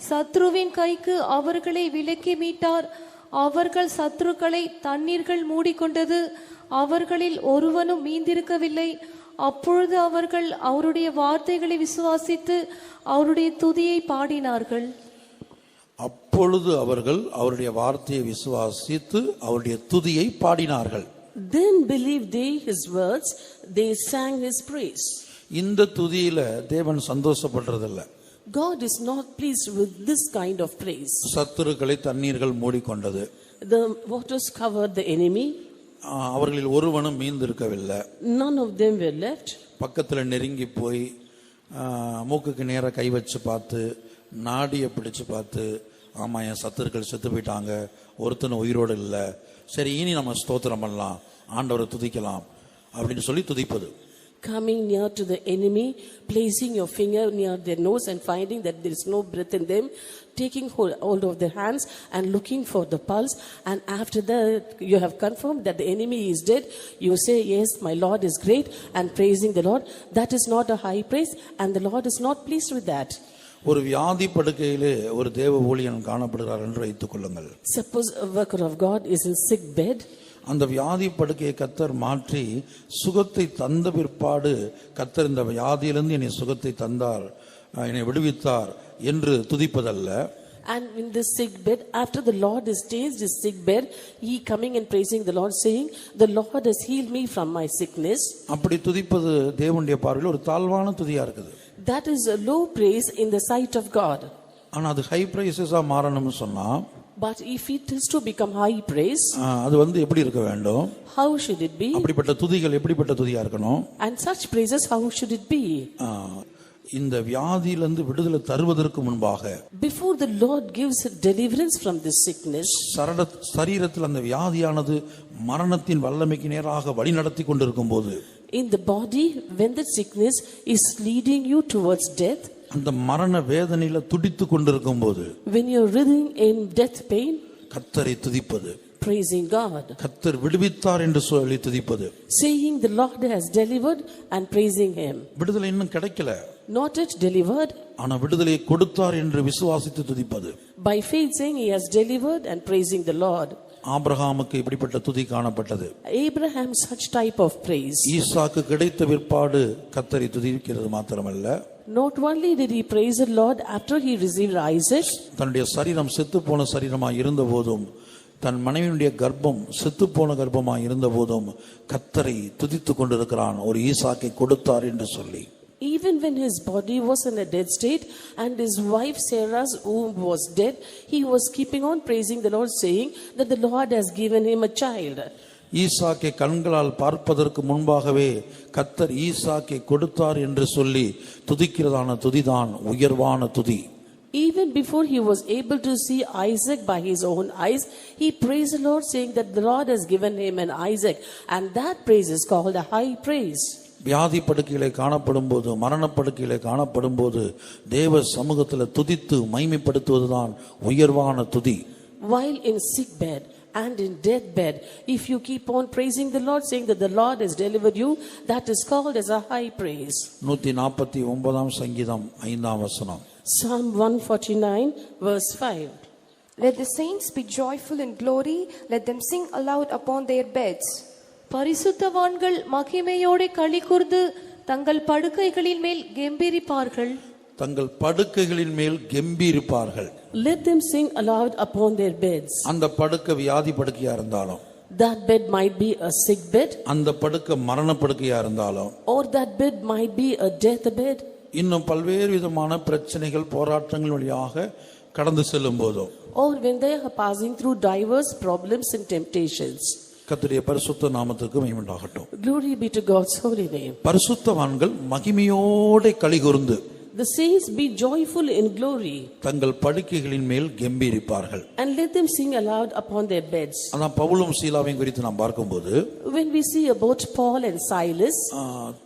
சத்ருவின் கைக்கு அவர்களை விலக்கி மீட்டார். அவர்கள் சத்துருக்களை தண்ணீர்கள் மூடிக்கொண்டது, அவர்களில் ஒருவனும் மீந்திருக்கவில்லை. அப்பொழுது அவர்கள் அவருடைய வார்த்தைகளை விசுவாசித்து அவருடைய துதியை பாடினார்கள். அப்பொழுது அவர்கள் அவருடைய வார்த்தையை விசுவாசித்து அவருடைய துதியை பாடினார்கள். Then believed they his words, they sang his praise. இந்த துதியில தேவன் சந்தோஷப்படுறதில்ல. God is not pleased with this kind of praise. சத்துருக்களை தண்ணீர்கள் மூடிக்கொண்டது. The waters covered the enemy. அவர்களில் ஒருவனும் மீந்திருக்கவில்லை. None of them were left. பக்கத்துல நெருங்கி போய் மூக்குக்கு நேரா கை வச்சு பார்த்து நாடியை பிடிச்சு பார்த்து, ஆமா என் சத்துருக்கள் செத்து போயிட்டாங்க, ஒருத்தன் உயிரோடு இல்லை, சரி இனி நம்ம ஸ்தோத்திரம் பண்ணலாம், ஆண்டவரை துதிக்கலாம் அப்படின்னு சொல்லி துதிப்பது. Coming near to the enemy, placing your finger near their nose and finding that there is no breath in them, taking hold of their hands and looking for the pulse, and after that you have confirmed that the enemy is dead, you say, yes, my Lord is great, and praising the Lord. That is not a high praise, and the Lord is not pleased with that. ஒரு வியாதி படுக்கையிலே ஒரு தேவ ஊழியன் காணப்படுகிறார் என்று வைத்துக் கொள்ளுங்கள். Suppose a worker of God is in sick bed. அந்த வியாதி படுக்கையை கர்த்தர் மாற்றி சுகத்தை தந்த பிற்பாடு, கர்த்தர் இந்த வியாதியிலிருந்து என்னை சுகத்தை தந்தார், என்னை விடுவித்தார் என்று துதிப்பதல்ல. And in this sick bed, after the Lord has changed his sick bed, he coming and praising the Lord, saying, the Lord has healed me from my sickness. அப்படி துதிப்பது தேவனுடைய பார்வையில் ஒரு தாழ்வான துதியா இருக்குது. That is a low praise in the sight of God. ஆனா அது high பிரைசஸா மாறணும்னு சொன்னா, But if it is to become high praise, அது எப்படி இருக்க வேண்டும்? how should it be? அப்படிப்பட்ட துதிகள் எப்படிப்பட்ட துதியா இருக்கணும்? And such praises, how should it be? இந்த வியாதியிலிருந்து விடுதலை தருவதற்கு முன்பாக, Before the Lord gives deliverance from this sickness, சரீரத்தில் அந்த வியாதியானது மரணத்தின் வல்லமைக்கு நேராக வழி நடத்தி கொண்டிருக்கும் போது, in the body, when the sickness is leading you towards death, அந்த மரண வேதனையில துடித்து கொண்டிருக்கும் போது, when you're writhing in death pain, கர்த்தரை துதிப்பது, praising God, கர்த்தர் விடுவித்தார் என்று சொல்லி துதிப்பது, saying the Lord has delivered and praising him. விடுதலை இன்னும் கிடைக்கல, Not yet delivered, ஆனா விடுதலையை கொடுத்தார் என்று விசுவாசித்து துதிப்பது. by faith saying he has delivered and praising the Lord. ஆபிரகாமுக்கு இப்படிப்பட்ட துதி காணப்பட்டது. Abraham, such type of praise. ஈசாக்கு கிடைத்த பிற்பாடு கர்த்தரை துதிக்கிறது மாத்திரமல்ல, Not only did he praise the Lord after he received Isaac, தன்னுடைய சரீரம் செத்து போன சரீரமாய் இருந்த போதும், தன் மனைவியுடைய கர்ப்பம் செத்து போன கர்ப்பமாய் இருந்த போதும் கர்த்தரை துதித்துக் கொண்டிருக்கிறான், ஒரு ஈசாக்கை கொடுத்தார் என்று சொல்லி. even when his body was in a dead state and his wife Sarah's womb was dead, he was keeping on praising the Lord, saying that the Lord has given him a child. ஈசாக்கை கண்களால் பார்ப்பதற்கு முன்பாகவே கர்த்தர் ஈசாக்கை கொடுத்தார் என்று சொல்லி துதிக்கிறதான துதிதான் உயர்வான துதி. Even before he was able to see Isaac by his own eyes, he praised the Lord, saying that the Lord has given him an Isaac, and that praise is called a high praise. வியாதி படுக்கையிலே காணப்படும் போது, மரணப்படுக்கையிலே காணப்படும் போது தேவ சமூகத்தில் துதித்து மகிமைப்படுத்துவதுதான் உயர்வான துதி. While in sick bed and in deathbed, if you keep on praising the Lord, saying that the Lord has delivered you, that is called as a high praise. 149 சங்கீதம் 5ஆம் வசனம். Psalm 149 verse 5. Let the saints be joyful in glory, let them sing aloud upon their beds. பரிசுத்தவான்கள் மகிமையோடு களிகூர்ந்து தங்கள் படுக்கைகளின் மேல் கெம்பீரிப்பார்கள். தங்கள் படுக்கைகளின் மேல் கெம்பீரிப்பார்கள். Let them sing aloud upon their beds. அந்த படுக்கை வியாதி படுக்கையா இருந்தாலும், That bed might be a sick bed, அந்த படுக்கை மரண படுக்கையா இருந்தாலும், or that bed might be a death bed, இன்னும் பல்வேறு விதமான பிரச்சனைகள் போராட்டங்கள் வழியாக கடந்து செல்லும் போதும், or when they are passing through diverse problems and temptations. கர்த்தருடைய பரிசுத்த நாமத்துக்கு மகிமை உண்டாகட்டும். Glory be to God's holy name. பரிசுத்தவான்கள் மகிமையோடு களிகூர்ந்து, The saints be joyful in glory, தங்கள் படுக்கைகளின் மேல் கெம்பீரிப்பார்கள். and let them sing aloud upon their beds. அதான் பவுலும் சீலாவையும் குறித்து நாம் பார்க்கும்போது, When we see about Paul and Silas,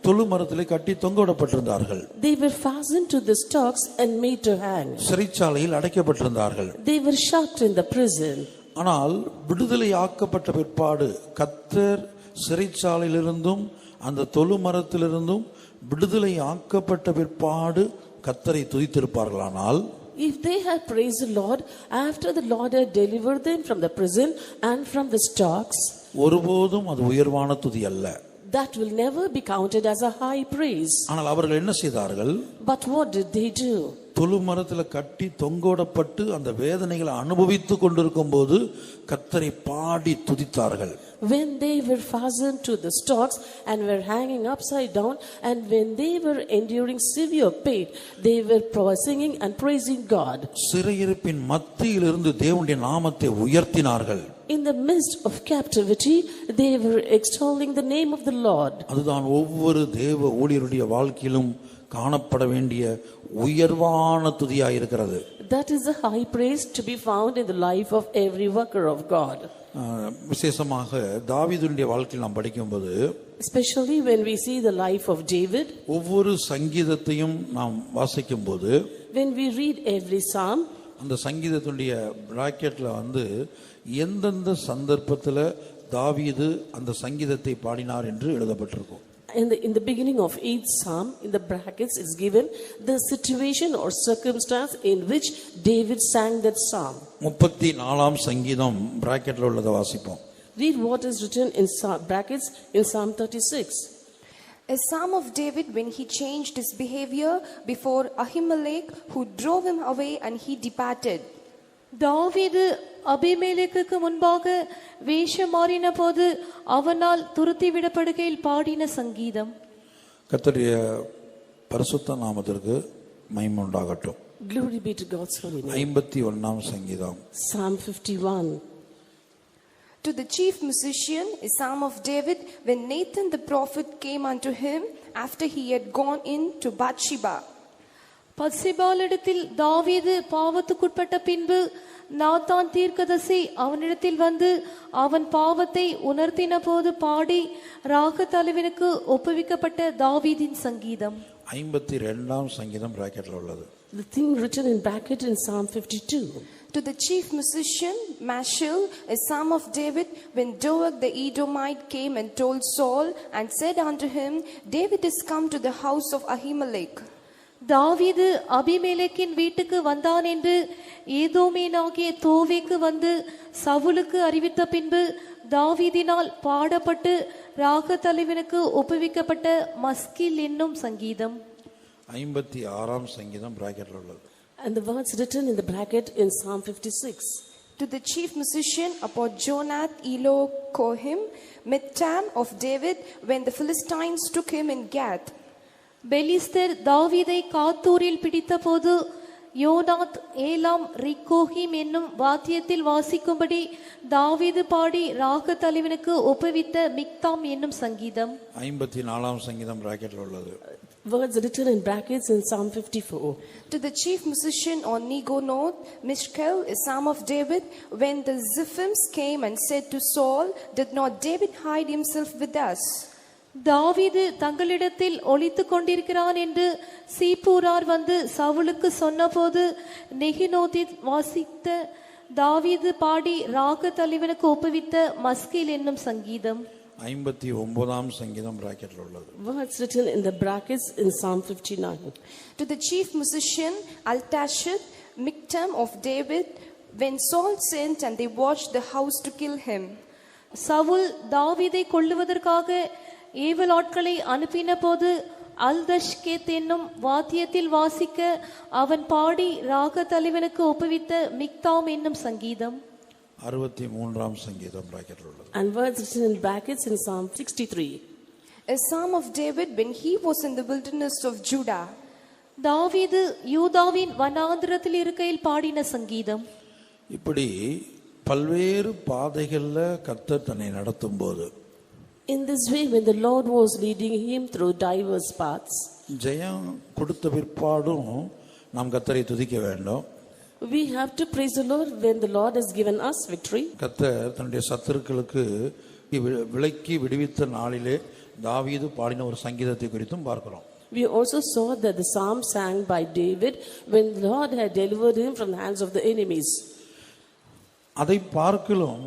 தொழு மரத்திலே கட்டி தொங்கவிடப்பட்டிருந்தார்கள். they were fastened to the stocks and made to hang. சிறைச்சாலையில் அடைக்கப்பட்டிருந்தார்கள். They were shut in the prison. ஆனால் விடுதலை ஆக்கப்பட்ட பிற்பாடு கர்த்தர் சிறைச்சாலையிலிருந்தும் அந்த தொழு மரத்திலிருந்தும் விடுதலை ஆக்கப்பட்ட பிற்பாடு கர்த்தரை துதித்திருப்பார்களானால், if they had praised the Lord after the Lord had delivered them from the prison and from the stocks, ஒருபோதும் அது உயர்வான துதி அல்ல. that will never be counted as a high praise. ஆனால் அவர்கள் என்ன செய்தார்கள்? But what did they do? தொழு மரத்தில் கட்டி தொங்கோடப்பட்டு அந்த வேதனைகளை அனுபவித்து கொண்டிருக்கும் போது கர்த்தரை பாடி துதித்தார்கள். When they were fastened to the stocks and were hanging upside down, and when they were enduring severe pain, they were singing and praising God. சிறையிருப்பின் மத்தியிலிருந்து தேவனுடைய நாமத்தை உயர்த்தினார்கள். In the midst of captivity, they were extolling the name of the Lord. அதுதான் ஒவ்வொரு தேவ ஊழியருடைய வாழ்க்கையிலும் காணப்பட வேண்டிய உயர்வான துதியாயிருக்கிறது. That is a high praise to be found in the life of every worker of God. விசேஷமாக தாவீதுடைய வாழ்க்கையில் நாம் படிக்கும்போது, Especially when we see the life of David, ஒவ்வொரு சங்கீதத்தையும் நாம் வாசிக்கும்போது, when we read every psalm, அந்த சங்கீதத்துடைய பிராக்கெட்ல எந்தெந்த சந்தர்ப்பத்தில் தாவீது அந்த சங்கீதத்தை பாடினார் என்று எழுதப்பட்டிருக்கும். in the beginning of each psalm, in the brackets is given the situation or circumstance in which David sang that psalm. 34ஆம் சங்கீதம் பிராக்கெட்ல உள்ளதை வாசிப்போம். Read what is written in brackets in Psalm 36. A psalm of David when he changed his behavior before Ahimelech, who drove him away and he departed. தாவீது அபிமெலேக்குக்கு முன்பாக வேஷம் மாறின போது அவனால் துரத்தி விடப்படுகையில் பாடின சங்கீதம். கர்த்தருடைய பரிசுத்த நாமத்திற்கு மகிமை உண்டாகட்டும். Glory be to God's holy name. 51ஆம் சங்கீதம். Psalm 51. To the chief musician, a psalm of David when Nathan the prophet came unto him after he had gone in to Bathsheba. பத்சிபாளிடத்தில் தாவீது பாவத்துக்குட்பட்ட பின்பு நாத்தான் தீர்க்கதரிசி அவனிடத்தில் வந்து அவன் பாவத்தை உணர்த்தின போது பாடி ராக தலைவனுக்கு ஒப்புவிக்கப்பட்ட தாவீதின் சங்கீதம். 52ஆம் சங்கீதம் பிராக்கெட்ல உள்ளது. The thing written in bracket in Psalm 52. To the chief musician, Mashal, a psalm of David, when Doeg the Edomite came and told Saul and said unto him, David is come to the house of Ahimelech. தாவீது அபிமெலேக்கின் வீட்டுக்கு வந்தான் என்று ஏதோமேனாகிய தோவேக்கு வந்து சவுலுக்கு அறிவித்த பின்பு தாவீதினால் பாடப்பட்டு ராக தலைவனுக்கு ஒப்புவிக்கப்பட்ட மஸ்கில் என்னும் சங்கீதம். 56ஆம் சங்கீதம் பிராக்கெட்ல உள்ளது. And the words written in the bracket in Psalm 56. To the chief musician upon Jonath Elo Kohim, Mittam of David, when the Philistines took him in Gath. பெலிஸ்தர் தாவீதை காத்தூரில் பிடித்த போது யோனாத் ஏலாம் ரிக்கோஹிம் என்னும் வாத்தியத்தில் வாசிக்கும்படி தாவீது பாடி ராக தலைவனுக்கு ஒப்புவித்த மிக்தாம் என்னும் சங்கீதம். 54ஆம் சங்கீதம் பிராக்கெட்ல உள்ளது. Words written in brackets in Psalm 54. To the chief musician on Negonoth, Mishkel, a psalm of David, when the Ziphims came and said to Saul, did not David hide himself with us? தாவீது தங்களிடத்தில் ஒளித்து கொண்டிருக்கிறான் என்று சீப்பூரார் வந்து சவுலுக்கு சொன்னபோது நெகினோத்தில் வாசித்த தாவீது பாடி ராக தலைவனுக்கு ஒப்புவித்த மஸ்கில் என்னும் சங்கீதம். 59ஆம் சங்கீதம் பிராக்கெட்ல உள்ளது. Words written in the brackets in Psalm 59. To the chief musician Altashith, Miktam of David, when Saul sent and they watched the house to kill him. Saul தாவீதை கொல்லுவதற்காக ஏவலாட்களை அனுப்பின போது அல்தஷ்கேத் என்னும் வாத்தியத்தில் வாசிக்க அவன் பாடி ராக தலைவனுக்கு ஒப்புவித்த மிக்தாம் என்னும் சங்கீதம். 63ஆம் சங்கீதம் பிராக்கெட்ல உள்ளது. And words written in brackets in Psalm 63. A psalm of David when he was in the wilderness of Judah. தாவீது யூதாவின் வனாந்திரத்தில் இருக்கையில் பாடின சங்கீதம். இப்படி பல்வேறு பாதைகள்ல கர்த்தர் தன்னை நடத்தும் போது, In this way, when the Lord was leading him through diverse paths, ஜெயம் கொடுத்த பிற்பாடும் நாம் கர்த்தரை துதிக்க வேண்டும். we have to praise the Lord when the Lord has given us victory. கர்த்தர் தன்னுடைய சத்துருக்களுக்கு விலக்கி விடுவித்த நாளிலே தாவீது பாடின ஒரு சங்கீதத்தை குறித்தும் பார்க்கிறோம். We also saw that the psalm sang by David when the Lord had delivered him from the hands of the enemies. அதை பார்க்கலும்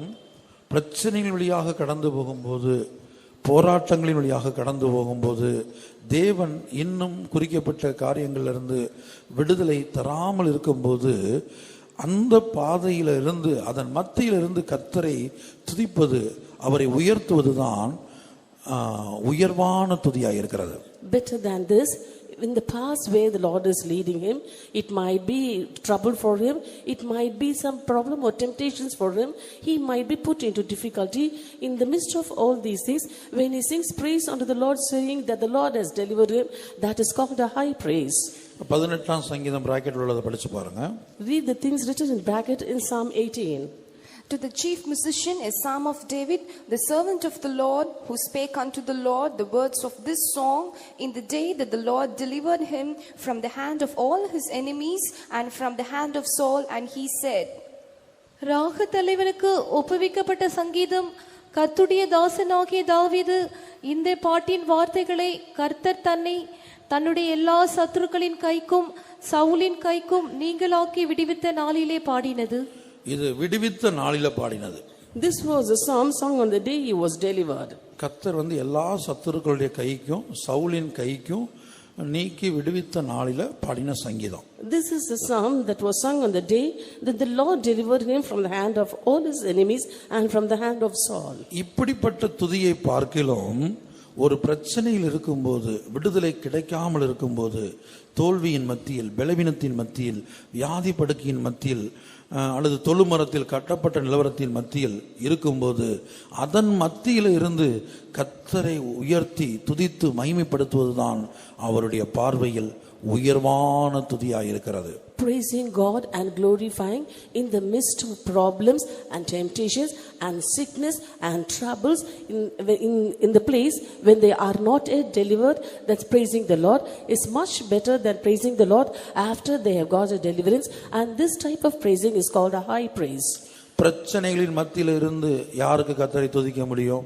பிரச்சனைகள் வழியாக கடந்து போகும்போது போராட்டங்களின் வழியாக கடந்து போகும்போது தேவன் இன்னும் குறிக்கப்பட்ட காரியங்களிலிருந்து விடுதலை தராமல் இருக்கும்போது அந்த பாதையிலிருந்து அதன் மத்தியிலிருந்து கர்த்தரை துதிப்பது, அவரை உயர்த்துவதுதான் உயர்வான துதியாக இருக்கிறது. Better than this, in the past where the Lord is leading him, it might be trouble for him, it might be some problem or temptations for him, he might be put into difficulty. In the midst of all these things, when he sings praise unto the Lord, saying that the Lord has delivered him, that is called a high praise. 18ஆம் சங்கீதம் பிராக்கெட்ல உள்ளதை படிச்சு பாருங்க. Read the things written in bracket in Psalm 18. To the chief musician, a psalm of David, the servant of the Lord, who spake unto the Lord the words of this song in the day that the Lord delivered him from the hand of all his enemies and from the hand of Saul, and he said. ராக தலைவனுக்கு ஒப்புவிக்கப்பட்ட சங்கீதம். கர்த்தருடைய தாசனாகிய தாவீது இந்த பாட்டின் வார்த்தைகளை கர்த்தர் தன்னுடைய எல்லா சத்துருக்களின் கைக்கும் சவுலின் கைக்கும் நீங்களாக்கி விடுவித்த நாளிலே பாடினது. இது விடுவித்த நாளில பாடினது. This was a psalm sung on the day he was delivered. கர்த்தர் எல்லா சத்துருக்களுடைய கைக்கும் சவுலின் கைக்கும் நீக்கி விடுவித்த நாளில பாடின சங்கீதம். This is the psalm that was sung on the day that the Lord delivered him from the hand of all his enemies and from the hand of Saul. இப்படிப்பட்ட துதியை பார்க்கிலும் ஒரு பிரச்சனையில் இருக்கும்போது, விடுதலை கிடைக்காமல் இருக்கும்போது, தோல்வியின் மத்தியில், பலவீனத்தின் மத்தியில், வியாதி படுக்கையின் மத்தியில் அல்லது தொழுமரத்தில் கட்டப்பட்ட நிலவரத்தின் மத்தியில் இருக்கும்போது அதன் மத்தியில் இருந்து கர்த்தரை உயர்த்தி துதித்து மகிமைப்படுத்துவதுதான் அவருடைய பார்வையில் உயர்வான துதியாக இருக்கிறது. Praising God and glorifying in the midst of problems and temptations and sickness and troubles in the place when they are not yet delivered, that's praising the Lord is much better than praising the Lord after they have got a deliverance, and this type of praising is called a high praise. பிரச்சனைகளின் மத்தியில் இருந்து யாருக்கு கர்த்தரை துதிக்க முடியும்?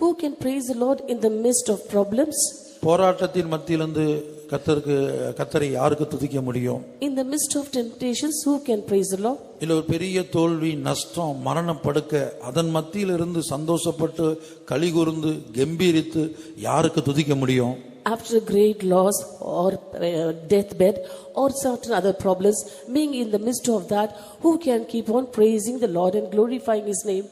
Who can praise the Lord in the midst of problems? போராட்டத்தின் மத்தியிலிருந்து கர்த்தரை யாருக்கு துதிக்க முடியும்? In the midst of temptations, who can praise the Lord? இல்ல ஒரு பெரிய தோல்வி, நஷ்டம், மரணம் படுக்க அதன் மத்தியிலிருந்து சந்தோஷப்பட்டு கலிகூர்ந்து கம்பீரித்து யாருக்கு துதிக்க முடியும்? After a great loss or deathbed or certain other problems, being in the midst of that, who can keep on praising the Lord and glorifying his name?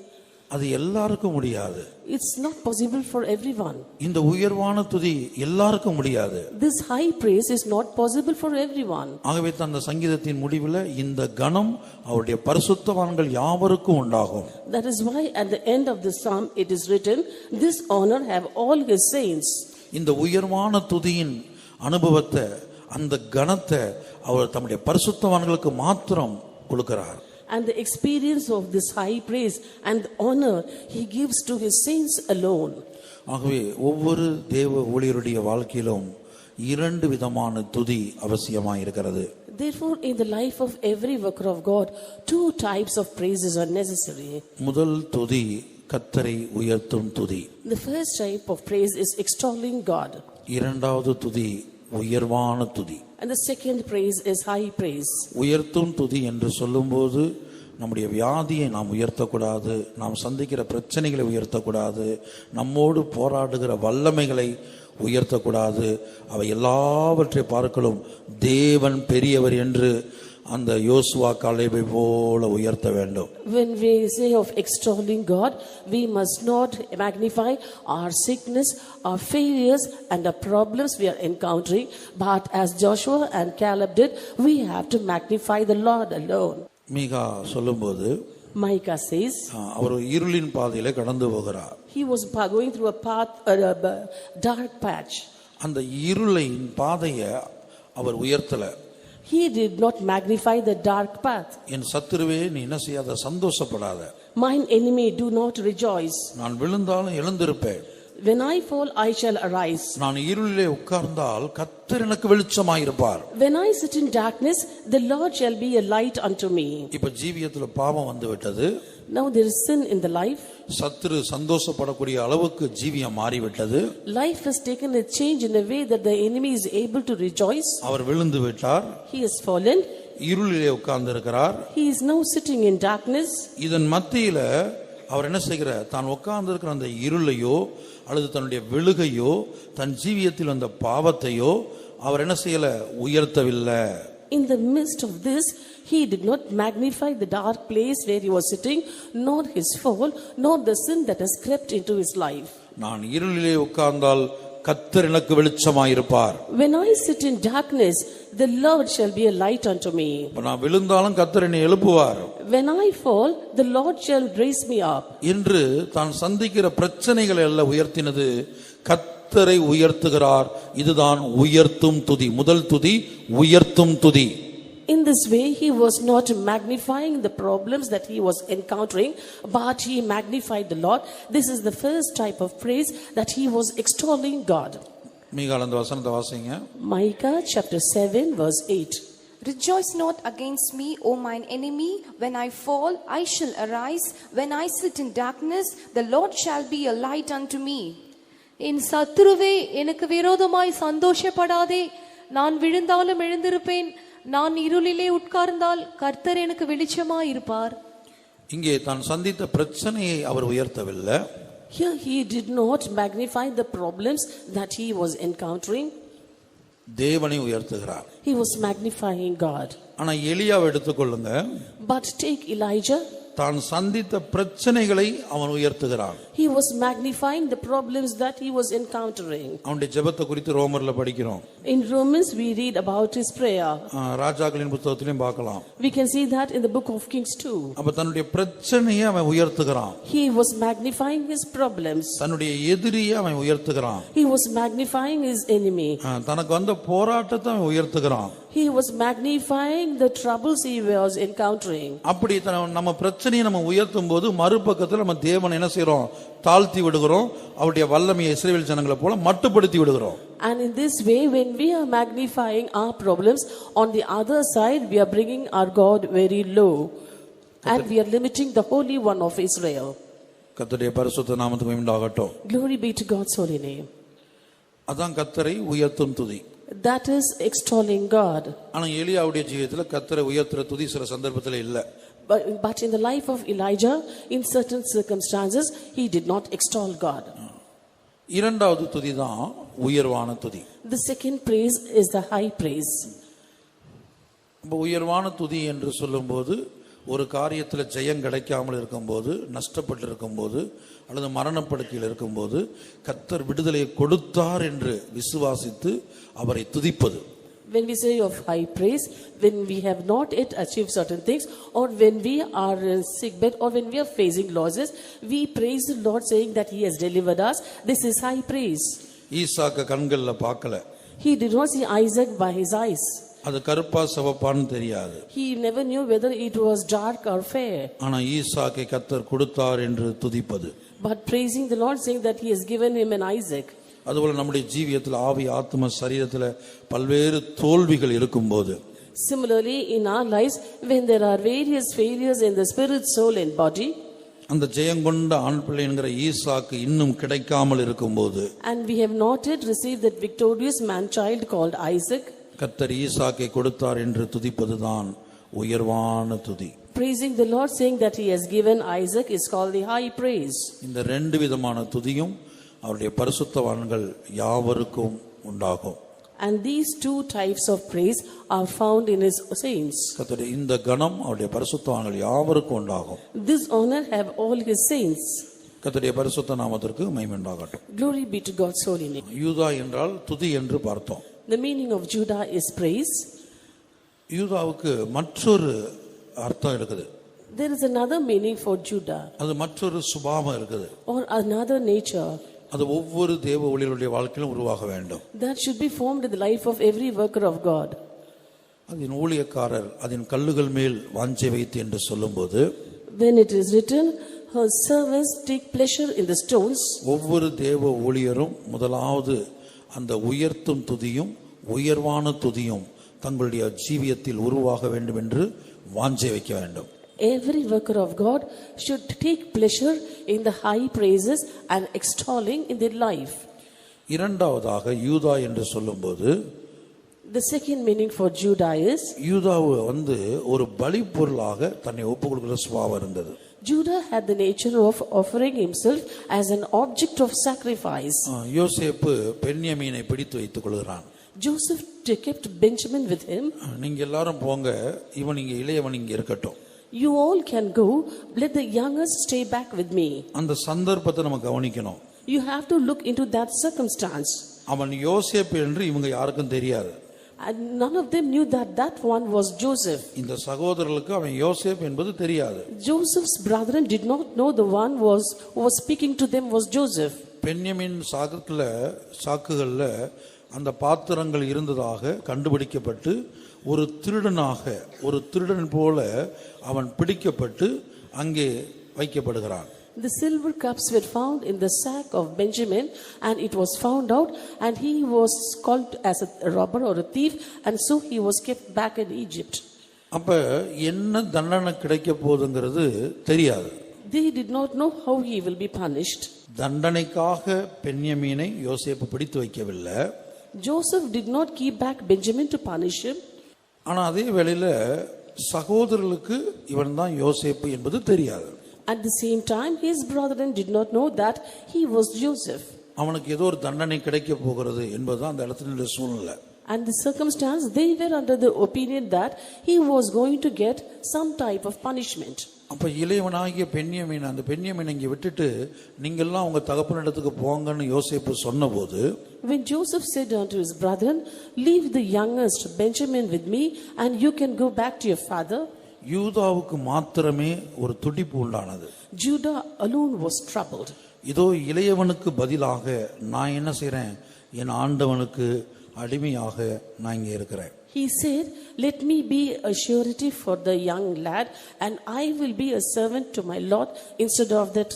அது எல்லாருக்கும் முடியாது. It's not possible for everyone. இந்த உயர்வான துதி எல்லாருக்கும் முடியாது. This high praise is not possible for everyone. ஆகவே தான் அந்த சங்கீதத்தின் முடிவில் இந்த கணம் அவருடைய பரிசுத்தவான்கள் யாவருக்கும் உண்டாகும். That is why at the end of the psalm it is written, this honor have all his saints. இந்த உயர்வான துதியின் அனுபவத்தை, அந்த கணத்தை அவர் தம்முடைய பரிசுத்தவான்களுக்கு மாத்திரம் கொடுக்கிறார். And the experience of this high praise and honor he gives to his saints alone. ஆகவே ஒவ்வொரு தேவ ஊழியருடைய வாழ்க்கையிலும் இரண்டு விதமான துதி அவசியமாக இருக்கிறது. Therefore, in the life of every worker of God, two types of praises are necessary. முதல் துதி கர்த்தரை உயர்த்தும் துதி. The first type of praise is extolling God. இரண்டாவது துதி உயர்வான துதி. And the second praise is high praise. உயர்த்தும் துதி என்று சொல்லும்போது நம்முடைய வியாதியை நாம் உயர்த்தக்கூடாது, நாம் சந்திக்கிற பிரச்சனைகளை உயர்த்தக்கூடாது, நம்மோடு போராடுகிற வல்லமைகளை உயர்த்தக்கூடாது. அவை எல்லாவற்றை பார்க்கலும் தேவன் பெரியவர் என்று அந்த யோசுவா காலேபை போல உயர்த்த வேண்டும். When we say of extolling God, we must not magnify our sickness, our failures and the problems we are encountering, but as Joshua and Caleb did, we have to magnify the Lord alone. மீகா சொல்லும்போது Micah says அவர் இருளின் பாதையிலே கடந்து போகிறார். he was going through a path, a dark patch. அந்த இருளின் பாதையை அவர் உயர்த்தல. He did not magnify the dark path. என் சத்துருவே நீ என்ன செய்யாத, சந்தோஷப்படாத. Mine enemy, do not rejoice. நான் விழுந்தாலும் எழுந்திருப்பேன். When I fall, I shall arise. நான் இருளிலே உட்கார்ந்தால் கர்த்தர் எனக்கு வெளிச்சமாயிருப்பார். When I sit in darkness, the Lord shall be a light unto me. இப்ப ஜீவியத்துல பாவம் வந்து விட்டது. Now there is sin in the life. சத்துரு சந்தோஷப்படக்கூடிய அளவுக்கு ஜீவியம் மாறிவிட்டது. Life has taken a change in a way that the enemy is able to rejoice. அவர் விழுந்து விட்டார். He has fallen. இருளிலே உட்கார்ந்து இருக்கிறார். He is now sitting in darkness. இதன் மத்தியில அவர் என்ன செய்கிறார்? தான் உட்கார்ந்து இருக்கிற அந்த இருளையோ அல்லது தன்னுடைய வெளுகையோ தன் ஜீவியத்தில் வந்த பாவத்தையோ அவர் என்ன செய்யல, உயர்த்தவில்லை. In the midst of this, he did not magnify the dark place where he was sitting, nor his fall, nor the sin that has crept into his life. நான் இருளிலே உட்கார்ந்தால் கர்த்தர் எனக்கு வெளிச்சமாயிருப்பார். When I sit in darkness, the Lord shall be a light unto me. நான் விழுந்தாலும் கர்த்தர் என்னை எழுப்புவார். When I fall, the Lord shall raise me up. என்று தான் சந்திக்கிற பிரச்சனைகளை எல்லாம் உயர்த்தினது கர்த்தரை உயர்த்துகிறார். இதுதான் உயர்த்தும் துதி. முதல் துதி உயர்த்தும் துதி. In this way, he was not magnifying the problems that he was encountering, but he magnified the Lord. This is the first type of praise, that he was extolling God. Michal அந்த வசனத்தை வாசிங்க. Micah chapter 7 verse 8. Rejoice not against me, O mine enemy. When I fall, I shall arise. When I sit in darkness, the Lord shall be a light unto me. என் சத்துருவே எனக்கு விரோதமாய் சந்தோஷப்படாதே, நான் விழுந்தாலும் எழுந்திருப்பேன், நான் இருளிலே உட்கார்ந்தால் கர்த்தர் எனக்கு வெளிச்சமாய் இருப்பார். இங்கே தான் சந்தித்த பிரச்சனையை அவர் உயர்த்தவில்லை. Here he did not magnify the problems that he was encountering. தேவனை உயர்த்துகிறார். He was magnifying God. ஆனா எலியாவை எடுத்துக்கொள்ளுங்க. But take Elijah. தான் சந்தித்த பிரச்சனைகளை அவன் உயர்த்துகிறான். He was magnifying the problems that he was encountering. அவனுடைய ஜெபத்தை குறித்து ரோமர்ல படிக்கிறோம். In Romans we read about his prayer. ராஜாக்களின் புத்தகத்திலும் பார்க்கலாம். We can see that in the book of Kings too. அப்ப தன்னுடைய பிரச்சனையை அவன் உயர்த்துகிறான். He was magnifying his problems. தன்னுடைய எதிரியை அவன் உயர்த்துகிறான். He was magnifying his enemy. தனக்கு வந்த போராட்டத்தை அவன் உயர்த்துகிறான். He was magnifying the troubles he was encountering. அப்படி நம்ம பிரச்சனையை நம்ம உயர்த்தும் போது மறுபக்கத்தில் நம்ம தேவனை என்ன செய்றோம், தாழ்த்தி விடுகிறோம். அவருடைய வல்லமையை இஸ்ரவேல் ஜனங்களை போல மட்டுப்படுத்தி விடுகிறோம். And in this way, when we are magnifying our problems, on the other side we are bringing our God very low, and we are limiting the Holy One of Israel. கர்த்தருடைய பரிசுத்த நாமத்துக்கு மகிமை உண்டாகட்டும். Glory be to God's holy name. அதான் கர்த்தரை உயர்த்தும் துதி. That is extolling God. ஆனா எலியாவுடைய ஜீவிதத்துல கர்த்தரை உயர்த்துற துதி சில சந்தர்ப்பத்துல இல்ல. But in the life of Elijah, in certain circumstances, he did not extol God. இரண்டாவது துதி தான் உயர்வான துதி. The second praise is the high praise. உயர்வான துதி என்று சொல்லும்போது ஒரு காரியத்துல ஜெயம் கிடைக்காமல் இருக்கும்போது, நஷ்டப்பட்டு இருக்கும்போது, அல்லது மரணப்படுக்கையில் இருக்கும்போது கர்த்தர் விடுதலையை கொடுத்தார் என்று விசுவாசித்து அவரை துதிப்பது. When we say of high praise, when we have not yet achieved certain things, or when we are in sick bed, or when we are facing losses, we praise the Lord saying that he has delivered us. This is high praise. ஈசாக்க கண்கள்ல பார்க்கல. He did not see Isaac by his eyes. அது கருப்பா சிவப்பான்னு தெரியாது. He never knew whether it was dark or fair. ஆனா ஈசாக்கை கர்த்தர் கொடுத்தார் என்று துதிப்பது. But praising the Lord saying that he has given him an Isaac. அதுபோல நம்முடைய ஜீவியத்தில் ஆவி ஆத்ம சரீரத்தில் பல்வேறு தோல்விகள் இருக்கும்போது, Similarly, in our lives, when there are various failures in the spirit, soul and body, அந்த ஜெயங்கொண்ட ஆண் பிள்ளை என்கிற ஈசாக்கு இன்னும் கிடைக்காமல் இருக்கும்போது, and we have not yet received that victorious man child called Isaac, கர்த்தர் ஈசாக்கை கொடுத்தார் என்று துதிப்பதுதான் உயர்வான துதி. praising the Lord saying that he has given Isaac is called the high praise. இந்த ரெண்டு விதமான துதியும் அவருடைய பரிசுத்தவான்கள் யாவருக்கும் உண்டாகும். And these two types of praise are found in his saints. கர்த்தருடைய இந்த கணம் அவருடைய பரிசுத்தவான்கள் யாவருக்கும் உண்டாகும். This honor have all his saints. கர்த்தருடைய பரிசுத்த நாமத்திற்கு மகிமை உண்டாகட்டும். Glory be to God's holy name. யூதா என்றால் துதி என்று பார்த்தோம். The meaning of Judah is praise. யூதாவுக்கு மற்றொரு அர்த்தம் இருக்குது. There is another meaning for Judah, அது மற்றொரு சுபாவம் இருக்குது. or another nature அது ஒவ்வொரு தேவ ஊழியர்களுடைய வாழ்க்கையிலும் உருவாக வேண்டும். that should be formed in the life of every worker of God. அதன் ஊழியக்காரர் அதன் கல்லுகள் மேல் வாஞ்சை வைத்து என்று சொல்லும்போது, When it is written, her servants take pleasure in the stones, ஒவ்வொரு தேவ ஊழியரும் முதலாவது அந்த உயர்த்தும் துதியும் உயர்வான துதியும் தங்களுடைய ஜீவியத்தில் உருவாக வேண்டும் என்று வாஞ்சை வைக்க வேண்டும். every worker of God should take pleasure in the high praises and extolling in their life. இரண்டாவதாக யூதா என்று சொல்லும்போது The second meaning for Judah is யூதாவு ஒரு பலி பொருளாக தன்னை ஒப்பு கொடுக்கிற சுபாவம் இருந்தது. Judah had the nature of offering himself as an object of sacrifice. யோசேப்பு பென்யமீனை பிடித்து வைத்துக் கொள்கிறான். Joseph kept Benjamin with him. நீங்க எல்லாரும் போங்க, இவன் இங்க இளையவன் இங்க இருக்கட்டும். You all can go, let the youngest stay back with me. அந்த சந்தர்ப்பத்தை நம்ம கவனிக்கணும். You have to look into that circumstance. அவன் யோசேப்பு என்று இவங்க யாருக்கும் தெரியாது. And none of them knew that that one was Joseph. இந்த சகோதரர்களுக்கு அவன் யோசேப்பு என்பது தெரியாது. Joseph's brethren did not know the one who was speaking to them was Joseph. பென்யமீன் சாக்குகள்ல அந்த பாத்திரங்கள் இருந்ததாக கண்டுபிடிக்கப்பட்டு ஒரு திருடன் போல அவன் பிடிக்கப்பட்டு அங்கே வைக்கப்படுகிறான். The silver cups were found in the sack of Benjamin, and it was found out, and he was called as a robber or a thief, and so he was kept back in Egypt. அப்ப என்ன தண்டனை கிடைக்க போகுதுங்கிறது தெரியாது. They did not know how he will be punished. தண்டனைக்காக பென்யமீனை யோசேப்பு பிடித்து வைக்கவில்லை. Joseph did not keep back Benjamin to punish him. ஆனா அதே வேளையில சகோதரர்களுக்கு இவன் தான் யோசேப்பு என்பது தெரியாது. At the same time, his brethren did not know that he was Joseph. அவனுக்கு ஏதோ ஒரு தண்டனை கிடைக்க போகிறது என்பதுதான் அந்த இடத்துல சூழ்நிலை. And the circumstance, they were under the opinion that he was going to get some type of punishment. அப்ப இளையவனாகிய பென்யமீன், அந்த பென்யமீனை இங்க விட்டுட்டு நீங்க எல்லாம் உங்க தகப்பனிடத்துக்கு போங்கன்னு யோசேப்பு சொன்னபோது, When Joseph said unto his brethren, leave the youngest Benjamin with me, and you can go back to your father, யூதாவுக்கு மாத்திரமே ஒரு துடிப்பு உண்டானது. Judah alone was troubled. இதோ இளையவனுக்கு பதிலாக நான் என்ன செய்றேன், என் ஆண்டவனுக்கு அடிமையாக நான் இங்கே இருக்கிறேன். He said, let me be a surety for the young lad, and I will be a servant to my Lord instead of that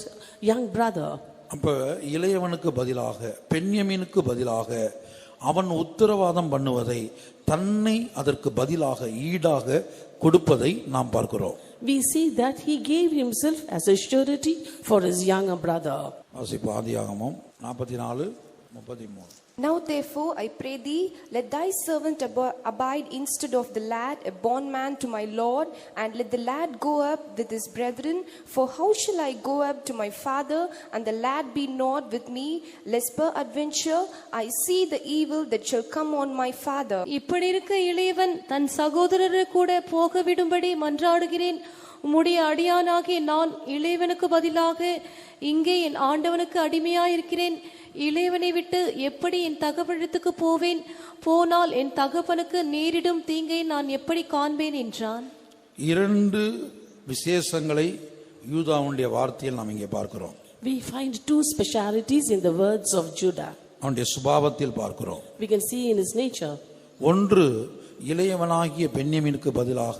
young brother. அப்ப இளையவனுக்கு பதிலாக, பென்யமீனுக்கு பதிலாக அவன் உத்தரவாதம் பண்ணுவதை, தன்னை அதற்கு பதிலாக ஈடாக கொடுப்பதை நாம் பார்க்கிறோம். We see that he gave himself as a surety for his younger brother. ஆதியாகமம் 44:33. Now therefore I pray thee, let thy servant abide instead of the lad, a bondman to my Lord, and let the lad go up with his brethren. For how shall I go up to my father, and the lad be not with me, lest peradventure I see the evil that shall come on my father. இப்படி இருக்க இளையவன் தன் சகோதரரை கூட போக விடும்படி மன்றாடுகிறேன். உம்முடைய அடியானாகிய நான் இளையவனுக்கு பதிலாக இங்கே என் ஆண்டவனுக்கு அடிமையாயிருக்கிறேன். இளையவனை விட்டு எப்படி என் தகப்பனிடத்துக்கு போவேன்? போனால் என் தகப்பனுக்கு நேரிடும் தீங்கை நான் எப்படி காண்பேன் என்றான். இரண்டு விசேஷங்களை யூதாவுடைய வார்த்தையில் நாம் இங்கே பார்க்கிறோம். We find two specialities in the words of Judah. அவனுடைய சுபாவத்தில் பார்க்கிறோம். We can see in his nature. ஒன்று, இளையவனாகிய பென்யமீனுக்கு பதிலாக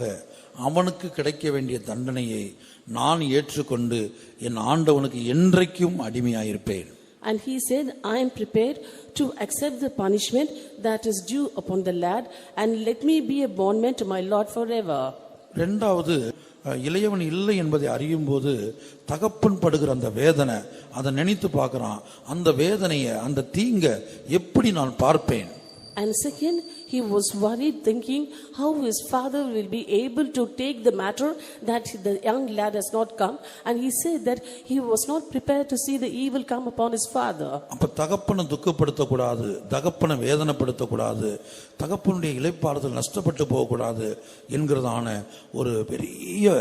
அவனுக்கு கிடைக்க வேண்டிய தண்டனையை நான் ஏற்றுக்கொண்டு என் ஆண்டவனுக்கு என்றைக்கும் அடிமையாயிருப்பேன். And he said, I am prepared to accept the punishment that is due upon the lad, and let me be a bondman to my Lord forever. இரண்டாவது, இளையவன் இல்லை என்பதை அறியும் போது தகப்பன் படுகிற அந்த வேதனை, அதை நினைத்து பார்க்கிறான். அந்த வேதனையை, அந்த தீங்க எப்படி நான் பார்ப்பேன்? And second, he was worried, thinking how his father will be able to take the matter that the young lad has not come. And he said that he was not prepared to see the evil come upon his father. அப்ப தகப்பனை துக்கப்படுத்தக்கூடாது, தகப்பனை வேதனைப்படுத்தக்கூடாது, தகப்பனுடைய இளைப்பாறுதல் நஷ்டப்பட்டு போகக்கூடாது என்கிறதான ஒரு பெரிய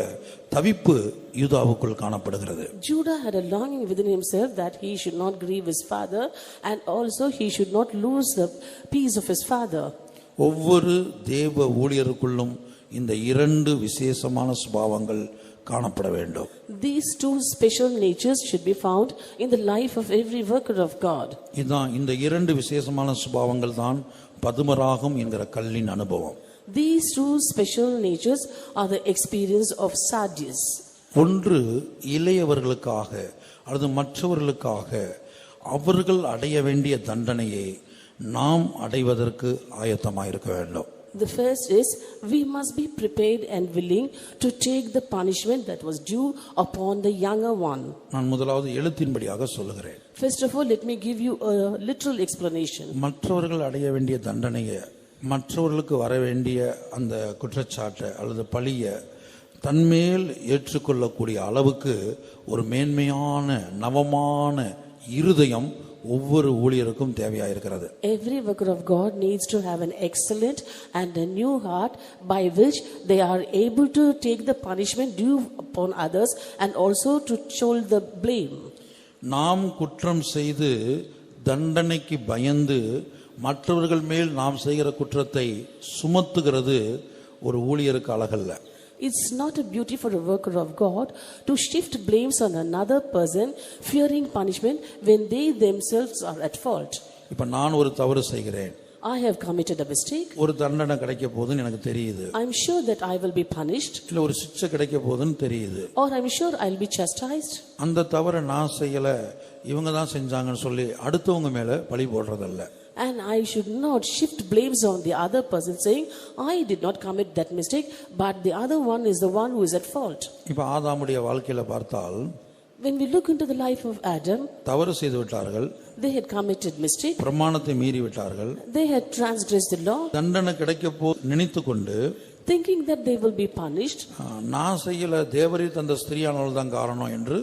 தவிப்பு யூதாவுக்குள் காணப்படுகிறது. Judah had a longing within himself that he should not grieve his father, and also he should not lose the peace of his father. ஒவ்வொரு தேவ ஊழியருக்குள்ளும் இந்த இரண்டு விசேஷமான சுபாவங்கள் காணப்பட வேண்டும். These two special natures should be found in the life of every worker of God. இதான் இந்த இரண்டு விசேஷமான சுபாவங்கள் தான் பதுமராகம் என்கிற கல்லின் அனுபவம். These two special natures are the experience of Sardis. ஒன்று, இளையவர்களுக்காக அல்லது மற்றவர்களுக்காக அவர்கள் அடைய வேண்டிய தண்டனையை நாம் அடைவதற்கு ஆயத்தமாயிருக்க வேண்டும். The first is, we must be prepared and willing to take the punishment that was due upon the younger one. நான் முதலாவது எழுத்தின்படியாக சொல்லுகிறேன். First of all, let me give you a literal explanation. மற்றவர்கள் அடைய வேண்டிய தண்டனையை மற்றவர்களுக்கு வர வேண்டிய அந்த குற்றச்சாட்டை அல்லது பழியை தன்மேல் ஏற்றுக்கொள்ளக்கூடிய அளவுக்கு ஒரு மேன்மையான நவமான இருதயம் ஒவ்வொரு ஊழியருக்கும் தேவையாயிருக்கிறது. Every worker of God needs to have an excellent and a new heart by which they are able to take the punishment due upon others and also to shoulder the blame. நாம் குற்றம் செய்து தண்டனைக்கு பயந்து மற்றவர்கள் மேல் நாம் செய்கிற குற்றத்தை சுமத்துகிறது ஒரு ஊழியருக்கு அழகல்ல. It's not a beauty for a worker of God to shift blames on another person, fearing punishment when they themselves are at fault. இப்ப நான் ஒரு தவறு செய்கிறேன், I have committed a mistake. ஒரு தண்டனை கிடைக்க போகுதுன்னு எனக்கு தெரியுது, I'm sure that I will be punished, இல்ல ஒரு சிக்ஷை கிடைக்க போகுதுன்னு தெரியுது. or I'm sure I'll be chastised. அந்த தவறை நான் செய்யல, இவங்க தான் செஞ்சாங்கன்னு சொல்லி அடுத்தவங்க மேல பழி போடுறதல்ல. And I should not shift blames on the other person saying, I did not commit that mistake, but the other one is the one who is at fault. இப்ப ஆதாமுடைய வாழ்க்கையில பார்த்தால், When we look into the life of Adam, தவறு செய்து விட்டார்கள், they had committed mistake, பிரமாணத்தை மீறி விட்டார்கள், they had transgressed the law, தண்டனை கிடைக்க போ நினைத்து கொண்டு thinking that they will be punished. நான் செய்யல, தேவரீர் தந்த ஸ்திரீயானவள் தான் காரணம் என்று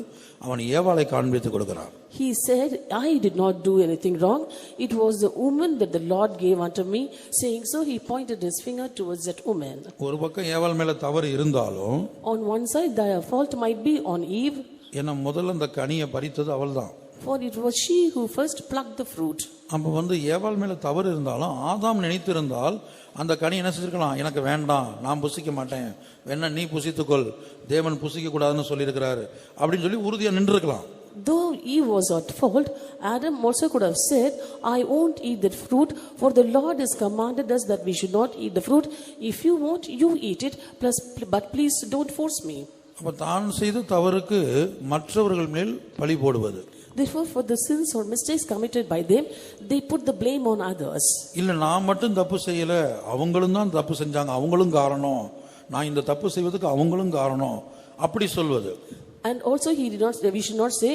அவன் ஏவாளை காண்பித்து கொடுக்கிறான். He said, I did not do anything wrong. It was the woman that the Lord gave unto me. Saying so, he pointed his finger towards that woman. ஒரு பக்கம் ஏவாள் மேல தவறு இருந்தாலும், On one side, their fault might be on Eve, ஏன்னா முதல்ல அந்த கனியை பறித்தது அவள்தான். for it was she who first plucked the fruit. அப்ப ஏவாள் மேல தவறு இருந்தாலும் ஆதாம் நினைத்திருந்தால் அந்த கனி என்ன செஞ்சிருக்கலாம், எனக்கு வேண்டாம், நான் புசிக்க மாட்டேன், வேணா நீ புசித்துக்கொள், தேவன் புசிக்க கூடாதுன்னு சொல்லியிருக்கிறாரு அப்படின்னு சொல்லி உறுதியா நின்றுக்கலாம். Though Eve was at fault, Adam also could have said, I won't eat that fruit, for the Lord has commanded us that we should not eat the fruit. If you want, you eat it, but please don't force me. அப்ப தான் செய்த தவறுக்கு மற்றவர்கள் மேல் பழி போடுவது, Therefore, for the sins or mistakes committed by them, they put the blame on others. இல்ல நான் மட்டும் தப்பு செய்யல, அவங்களும் தான் தப்பு செஞ்சாங்க, அவங்களும் காரணம், நான் இந்த தப்பு செய்வதற்கு அவங்களும் காரணம் அப்படி சொல்வது. And also we should not say,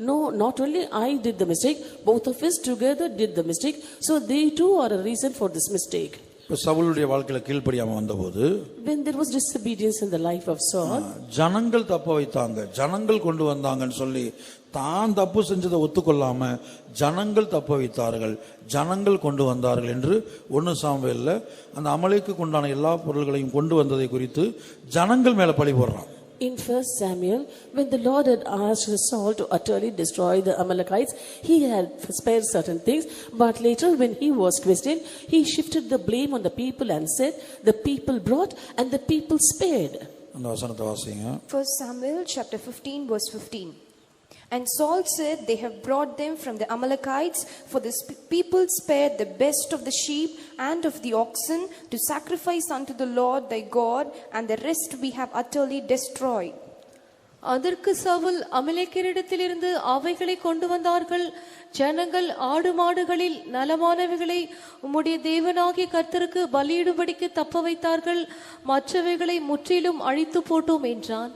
no, not only I did the mistake, both of us together did the mistake, so they too are a reason for this mistake. இப்ப சவுலுடைய வாழ்க்கையில கீழ்ப்படியாம வந்தபோது, When there was disobedience in the life of Saul, ஜனங்கள் தப்ப வைத்தாங்க, ஜனங்கள் கொண்டு வந்தாங்கன்னு சொல்லி தான் தப்பு செஞ்சதை ஒத்துக்கொள்ளாம ஜனங்கள் தப்ப வைத்தார்கள், ஜனங்கள் கொண்டு வந்தார்கள் என்று 1 சாமுவேல்ல அந்த அமலேக்குக்கு உண்டான எல்லா பொருள்களையும் கொண்டு வந்ததை குறித்து ஜனங்கள் மேல பழி போடுறான். in 1 Samuel, when the Lord had asked Saul to utterly destroy the Amalekites, he had spared certain things, but later when he was questioned, he shifted the blame on the people and said, the people brought and the people spared. அந்த வசனத்தை வாசிங்க. 1 Samuel chapter 15 verse 15. And Saul said, they have brought them from the Amalekites, for the people spared the best of the sheep and of the oxen to sacrifice unto the Lord thy God, and the rest we have utterly destroyed. அதற்கு சவுல் அமலேக்கியரிடத்திலிருந்து அவைகளை கொண்டு வந்தார்கள். ஜனங்கள் ஆடு மாடுகளில் நலமானவைகளை உம்முடைய தேவனாகிய கர்த்தருக்கு பலியிடும்படிக்கு தப்ப வைத்தார்கள், மற்றவைகளை முற்றிலும் அழித்து போட்டோம் என்றான்.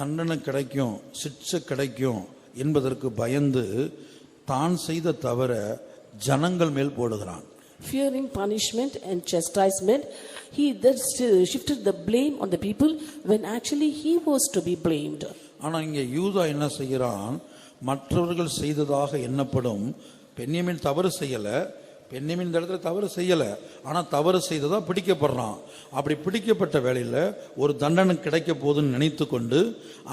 தண்டனை கிடைக்கும், சிட்சை கிடைக்கும் என்பதற்கு பயந்து தான் செய்த தவற ஜனங்கள் மேல் போடுகிறான். Fearing punishment and chastisement, he thus shifted the blame on the people when actually he was to be blamed. ஆனா இங்க யூதா என்ன செய்கிறான், மற்றவர்கள் செய்ததாக எண்ணப்படும், பென்யமீன் தவறு செய்யல, பென்யமீன் இந்த இடத்துல தவறு செய்யல, ஆனா தவறு செய்ததா பிடிக்கப்படுறான். அப்படி பிடிக்கப்பட்ட வேளையில ஒரு தண்டனை கிடைக்க போதுன்னு நினைத்து கொண்டு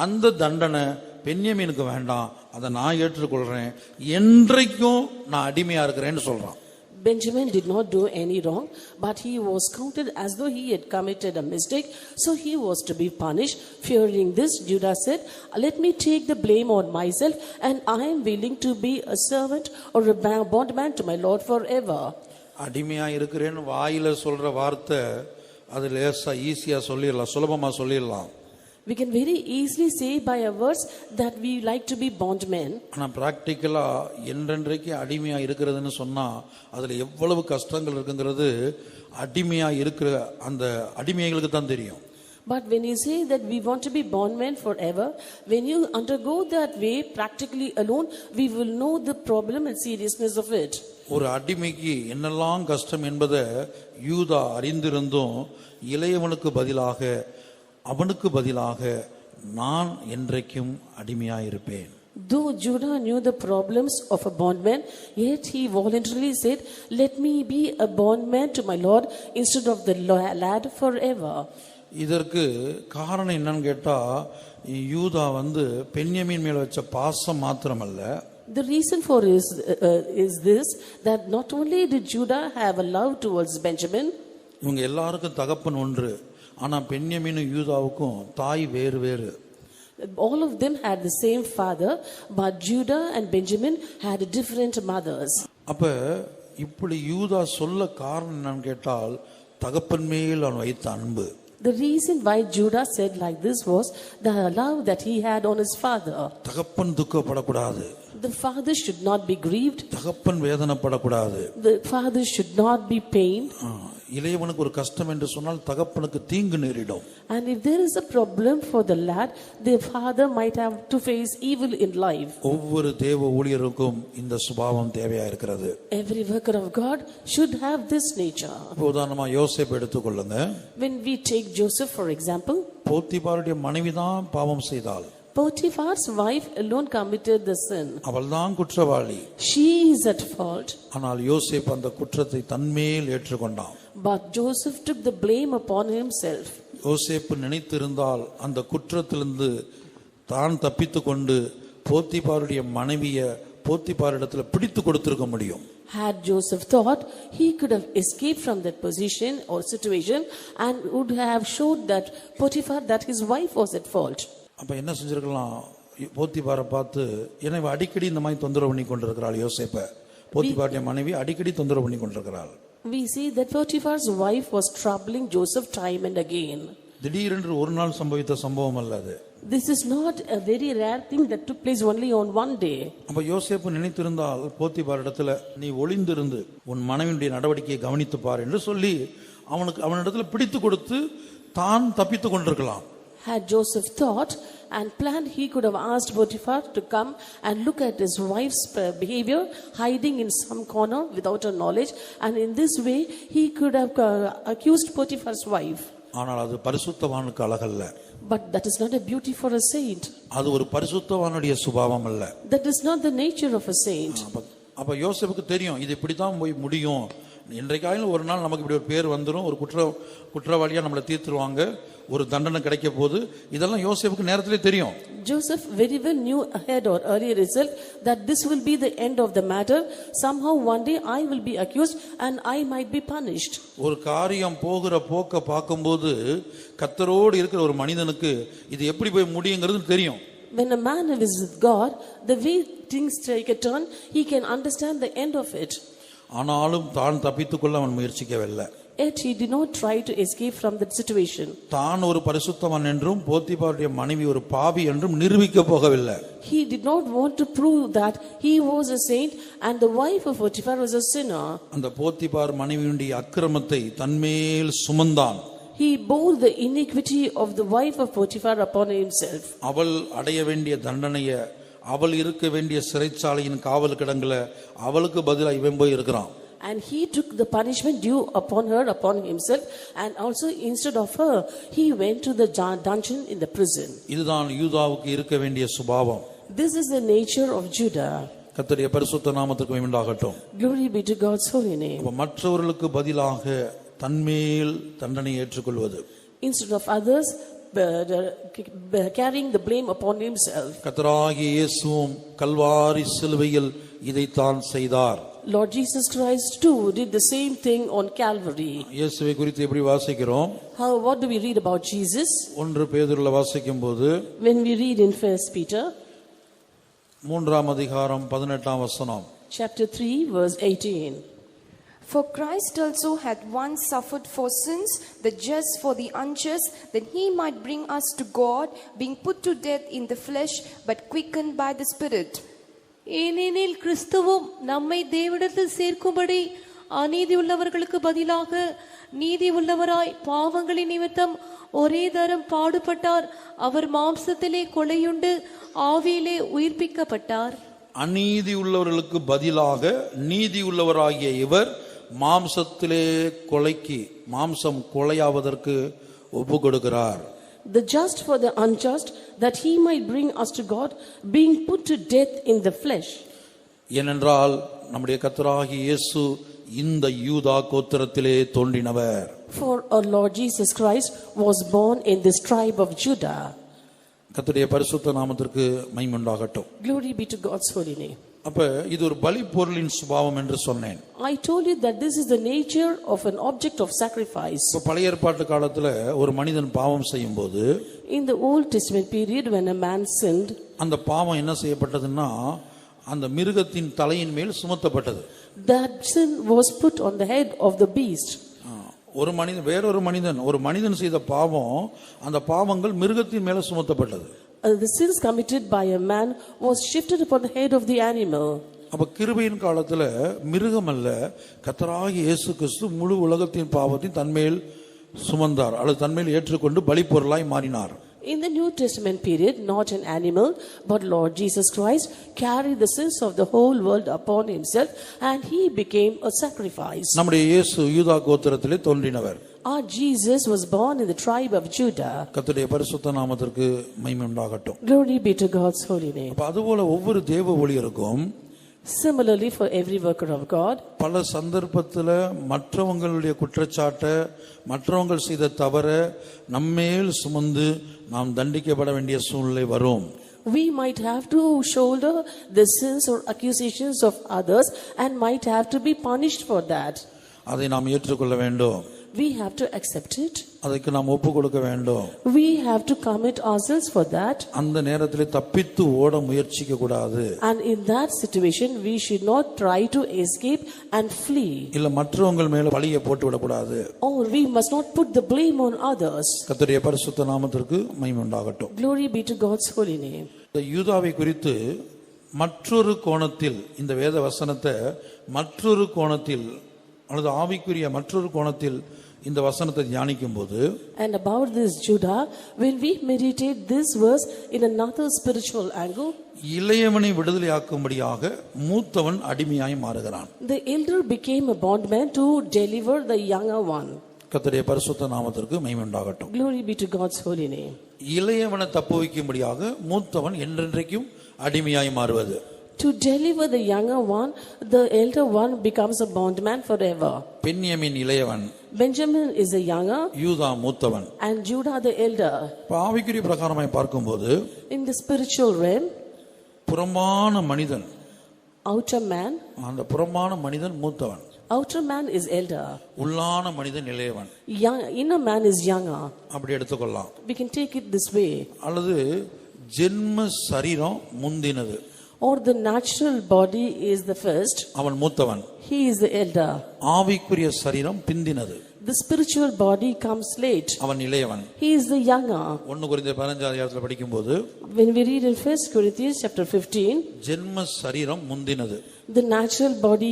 அந்த தண்டனை பென்யமீனுக்கு வேண்டாம், அதை நான் ஏற்றுக்கொள்றேன், என்றைக்கும் நான் அடிமையா இருக்கிறேன்னு சொல்றான். Benjamin did not do any wrong, but he was counted as though he had committed a mistake, so he was to be punished. Fearing this, Judah said, let me take the blame on myself, and I am willing to be a servant or a bondman to my Lord forever. அடிமையா இருக்கிறேன்னு வாயில சொல்ற வார்த்தை அது லேசா ஈஸியா சொல்லிடலாம், சுலபமா சொல்லிடலாம். We can very easily say by our words that we like to be bondmen. ஆனா பிராக்டிக்கலா என்றென்றைக்கு அடிமையா இருக்கிறதுன்னு சொன்னா அதுல எவ்வளவு கஷ்டங்கள் இருக்குங்கிறது அடிமையா இருக்கிற அந்த அடிமைகளுக்கு தான் தெரியும். But when you say that we want to be bondmen forever, when you undergo that way practically alone, we will know the problem and seriousness of it. ஒரு அடிமைக்கு என்னெல்லாம் கஷ்டம் என்பதை யூதா அறிந்திருந்தும் இளையவனுக்கு பதிலாக அவனுக்கு பதிலாக நான் என்றைக்கும் அடிமையாயிருப்பேன். Though Judah knew the problems of a bondman, yet he voluntarily said, "Let me be a bondman to my Lord instead of the lad forever." இதற்கு காரணம் என்னன்னு கேட்டா, யூதா பென்யமீன் மேல வச்ச பாசம் மாத்திரமல்ல, The reason for is this, that not only did Judah have a love towards Benjamin, இவங்க எல்லாருக்கும் தகப்பன் ஒன்று, ஆனா பென்யமீனும் யூதாவுக்கும் தாய் வேறு வேறு. all of them had the same father, but Judah and Benjamin had different mothers. அப்ப இப்படி யூதா சொல்ல காரணம் என்னன்னு கேட்டால், தகப்பன் மேல் அவன் வைத்த அன்பு. The reason why Judah said like this was the love that he had on his father. தகப்பன் துக்கப்படக்கூடாது, The father should not be grieved, தகப்பன் வேதனைப்படக்கூடாது, the father should not be pained. இளையவனுக்கு ஒரு கஷ்டம் என்று சொன்னால் தகப்பனுக்கு தீங்கு நேரிடும். And if there is a problem for the lad, the father might have to face evil in life. ஒவ்வொரு தேவ ஊழியருக்கும் இந்த சுபாவம் தேவையா இருக்கிறது. Every worker of God should have this nature. உதாரணமா யோசேப்பு எடுத்துக்கொள்ளுங்க. When we take Joseph for example, போத்திபாருடைய மனைவிதான் பாவம் செய்தாள். Potiphar's wife alone committed the sin. அவள்தான் குற்றவாளி. She is at fault. ஆனால் யோசேப்பு அந்த குற்றத்தை தன்மேல் ஏற்றுக்கொண்டான். But Joseph took the blame upon himself. யோசேப்பு நினைத்திருந்தால் அந்த குற்றத்திலிருந்து தான் தப்பித்துக் கொண்டு போத்திபாருடைய மனைவியை போத்திபாரிடத்துல பிடித்து கொடுத்திருக்க முடியும். Had Joseph thought, he could have escaped from that position or situation and would have showed that Potiphar that his wife was at fault. அப்ப என்ன செஞ்சிருக்கலாம், போத்திபாரை பார்த்து, ஏன்னா அடிக்கடி இந்த மாதிரி தொந்தரவு பண்ணி கொண்டிருக்கிறாள் யோசேப்பை, போத்திபாருடைய மனைவி அடிக்கடி தொந்தரவு பண்ணி கொண்டிருக்கிறாள். We see that Potiphar's wife was troubling Joseph time and again. திடீரென்று ஒரு நாள் சம்பவித்த சம்பவம் அல்ல அது. This is not a very rare thing that took place only on one day. அப்ப யோசேப்பு நினைத்திருந்தால் போத்திபாரிடத்துல நீ ஒளிந்திருந்து உன் மனைவியுடைய நடவடிக்கையை கவனித்து பார் என்று சொல்லி அவனிடத்துல பிடித்து கொடுத்து தான் தப்பித்துக் கொண்டிருக்கலாம். Had Joseph thought and planned, he could have asked Potiphar to come and look at his wife's behavior, hiding in some corner without her knowledge, and in this way he could have accused Potiphar's wife. ஆனால் அது பரிசுத்தவானுக்கு அழகல்ல. But that is not a beauty for a saint. அது ஒரு பரிசுத்தவானுடைய சுபாவம் அல்ல. That is not the nature of a saint. அப்ப யோசேப்புக்கு தெரியும் இது இப்படித்தான் போய் முடியும், இன்றைக்காயிலும் ஒரு நாள் நமக்கு இப்படி ஒரு பேர் வந்துடும், ஒரு குற்றவாளியா நம்மளை தீர்த்துருவாங்க, ஒரு தண்டனை கிடைக்க போது, இதெல்லாம் யோசேப்புக்கு நேரத்திலே தெரியும். Joseph very well knew ahead or earlier itself that this will be the end of the matter. Somehow one day I will be accused and I might be punished. ஒரு காரியம் போகிற போக்க பார்க்கும்போது கர்த்தரோடு இருக்கிற ஒரு மனிதனுக்கு இது எப்படி போய் முடியுங்கிறது தெரியும். When a man is with God, the way things take a turn, he can understand the end of it. ஆனாலும் தான் தப்பித்துக்கொள்ள அவன் முயற்சிக்கவில்லை. Yet he did not try to escape from that situation. தான் ஒரு பரிசுத்தவான் என்றும் போத்திபாருடைய மனைவி ஒரு பாவி என்றும் நிரூபிக்க போகவில்லை. He did not want to prove that he was a saint and the wife of Potiphar was a sinner. அந்த போத்திபார் மனைவியுடைய அக்கிரமத்தை தன்மேல் சுமந்தான். He bore the iniquity of the wife of Potiphar upon himself. அவள் அடைய வேண்டிய தண்டனையை, அவள் இருக்க வேண்டிய சிறைச்சாலையின் காவல் கிடங்குல அவளுக்கு பதிலா இவன் போய் இருக்கிறான். And he took the punishment due upon her upon himself, and also instead of her he went to the dungeon in the prison. இதுதான் யூதாவுக்கு இருக்க வேண்டிய சுபாவம். This is the nature of Judah. கர்த்தருடைய பரிசுத்த நாமத்துக்கு மகிமையுண்டாகட்டும். Glory be to God's holy name. மற்றவர்களுக்கு பதிலாக தன்மேல் தண்டனை ஏற்றுக்கொள்வது, Instead of others carrying the blame upon himself. கர்த்தராகிய இயேசுவும் கல்வாரி சிலுவையில் இதைத்தான் செய்தார். Lord Jesus Christ too did the same thing on Calvary. இயேசுவை குறித்து எப்படி வாசிக்கிறோம்? What do we read about Jesus? 1 பேதுருல வாசிக்கும்போது, When we read in 1 Peter 3ஆம் அதிகாரம் 18ஆம் வசனம், chapter 3 verse 18. For Christ also had once suffered for sins, the just for the unjust, that he might bring us to God, being put to death in the flesh, but quickened by the Spirit. ஏனெனில் கிறிஸ்துவும் நம்மை தேவனிடத்தில் சேர்க்கும்படி அநீதி உள்ளவர்களுக்கு பதிலாக நீதி உள்ளவராய் பாவங்களின் நிமித்தம் ஒரே தரம் பாடுபட்டார். அவர் மாம்சத்திலே கொலையுண்டு ஆவியிலே உயிர்ப்பிக்கப்பட்டார். அநீதி உள்ளவர்களுக்கு பதிலாக நீதி உள்ளவராகிய இவர் மாம்சத்திலே மாம்சம் கொலையாவதற்கு ஒப்பு கொடுக்கிறார். The just for the unjust, that he might bring us to God, being put to death in the flesh. ஏனென்றால் நம்முடைய கர்த்தராகிய இயேசு இந்த யூதா கோத்திரத்திலே தோன்றினவர். For our Lord Jesus Christ was born in this tribe of Judah. கர்த்தருடைய பரிசுத்த நாமத்திற்கு மகிமை உண்டாகட்டும். Glory be to God's holy name. அப்ப இது ஒரு பலி பொருளின் சுபாவம் என்று சொன்னேன். I told you that this is the nature of an object of sacrifice. இப்ப பழைய ஏற்பாட்டு காலத்துல ஒரு மனிதன் பாவம் செய்யும்போது, In the Old Testament period, when a man sinned, அந்த பாவம் என்ன செய்யப்பட்டதுன்னா அந்த மிருகத்தின் தலையின் மேல் சுமத்தப்பட்டது. that sin was put on the head of the beast. ஒரு மனிதன் செய்த பாவம், அந்த பாவங்கள் மிருகத்தின் மேல சுமத்தப்பட்டது. The sins committed by a man was shifted upon the head of the animal. அப்ப கிருபையின் காலத்துல மிருகம் அல்ல, கர்த்தராகிய இயேசு கிறிஸ்து முழு உலகத்தின் பாவத்தையும் தன்மேல் சுமந்தார் அல்லது தன்மேல் ஏற்றுக்கொண்டு பலி பொருளாய் மாறினார். In the New Testament period, not an animal, but Lord Jesus Christ carried the sins of the whole world upon himself, and he became a sacrifice. நம்முடைய இயேசு யூதா கோத்திரத்திலே தோன்றினவர். Our Jesus was born in the tribe of Judah. கர்த்தருடைய பரிசுத்த நாமத்திற்கு மகிமை உண்டாகட்டும். Glory be to God's holy name. அப்ப அதுபோல ஒவ்வொரு தேவ ஊழியருக்கும், Similarly, for every worker of God, பல சந்தர்ப்பத்துல மற்றவங்களுடைய குற்றச்சாட்டை, மற்றவங்கள் செய்த தவற நம்மேல் சுமந்து நாம் தண்டிக்கப்பட வேண்டிய சூழ்நிலை வரும். we might have to shoulder the sins or accusations of others and might have to be punished for that. அதை நாம் ஏற்றுக்கொள்ள வேண்டும். We have to accept it. அதற்கு நாம் ஒப்பு கொடுக்க வேண்டும். We have to commit ourselves for that. அந்த நேரத்திலே தப்பித்து ஓட முயற்சிக்க கூடாது. And in that situation, we should not try to escape and flee. இல்ல மற்றவங்க மேல பழியை போட்டு விட கூடாது. Or we must not put the blame on others. கர்த்தருடைய பரிசுத்த நாமத்திற்கு மகிமை உண்டாகட்டும். Glory be to God's holy name. இந்த யூதாவை குறித்து மற்றொரு கோணத்தில், இந்த வேத வசனத்தை மற்றொரு கோணத்தில் அல்லது ஆவிக்குரிய மற்றொரு கோணத்தில் இந்த வசனத்தை தியானிக்கும் போது, And about this Judah, when we meditate this verse in another spiritual angle, இளையவனை விடுதலையாக்கும்படியாக மூத்தவன் அடிமையாய் மாறுகிறான். the elder became a bondman to deliver the younger one. கர்த்தருடைய பரிசுத்த நாமத்திற்கு மகிமை உண்டாகட்டும். Glory be to God's holy name. இளையவனை தப்புவிக்கும்படியாக மூத்தவன் என்றென்றைக்கும் அடிமையாய் மாறுவது. To deliver the younger one, the elder one becomes a bondman forever. பென்யமீன் இளையவன், Benjamin is a younger, யூதா மூத்தவன். and Judah the elder. ஆவிக்குரிய பிரகாரமாய் பார்க்கும்போது, In the spiritual realm, புறமான மனிதன், outer man, அந்த புறமான மனிதன் மூத்தவன், outer man is elder, உள்ளான மனிதன் இளையவன். inner man is younger. அப்படி எடுத்துக்கொள்ளலாம். We can take it this way. அல்லது ஜென்ம சரீரம் முந்தினது, Or the natural body is the first, அவன் மூத்தவன். he is the elder. ஆவிக்குரிய சரீரம் பிந்தினது, The spiritual body comes late, அவன் இளையவன். he is the younger. 1 கொரிந்தியர் 15 அதிகாரத்தில் படிக்கும்போது, When we read in 1 Corinthians chapter 15, ஜென்ம சரீரம் முந்தினது. the natural body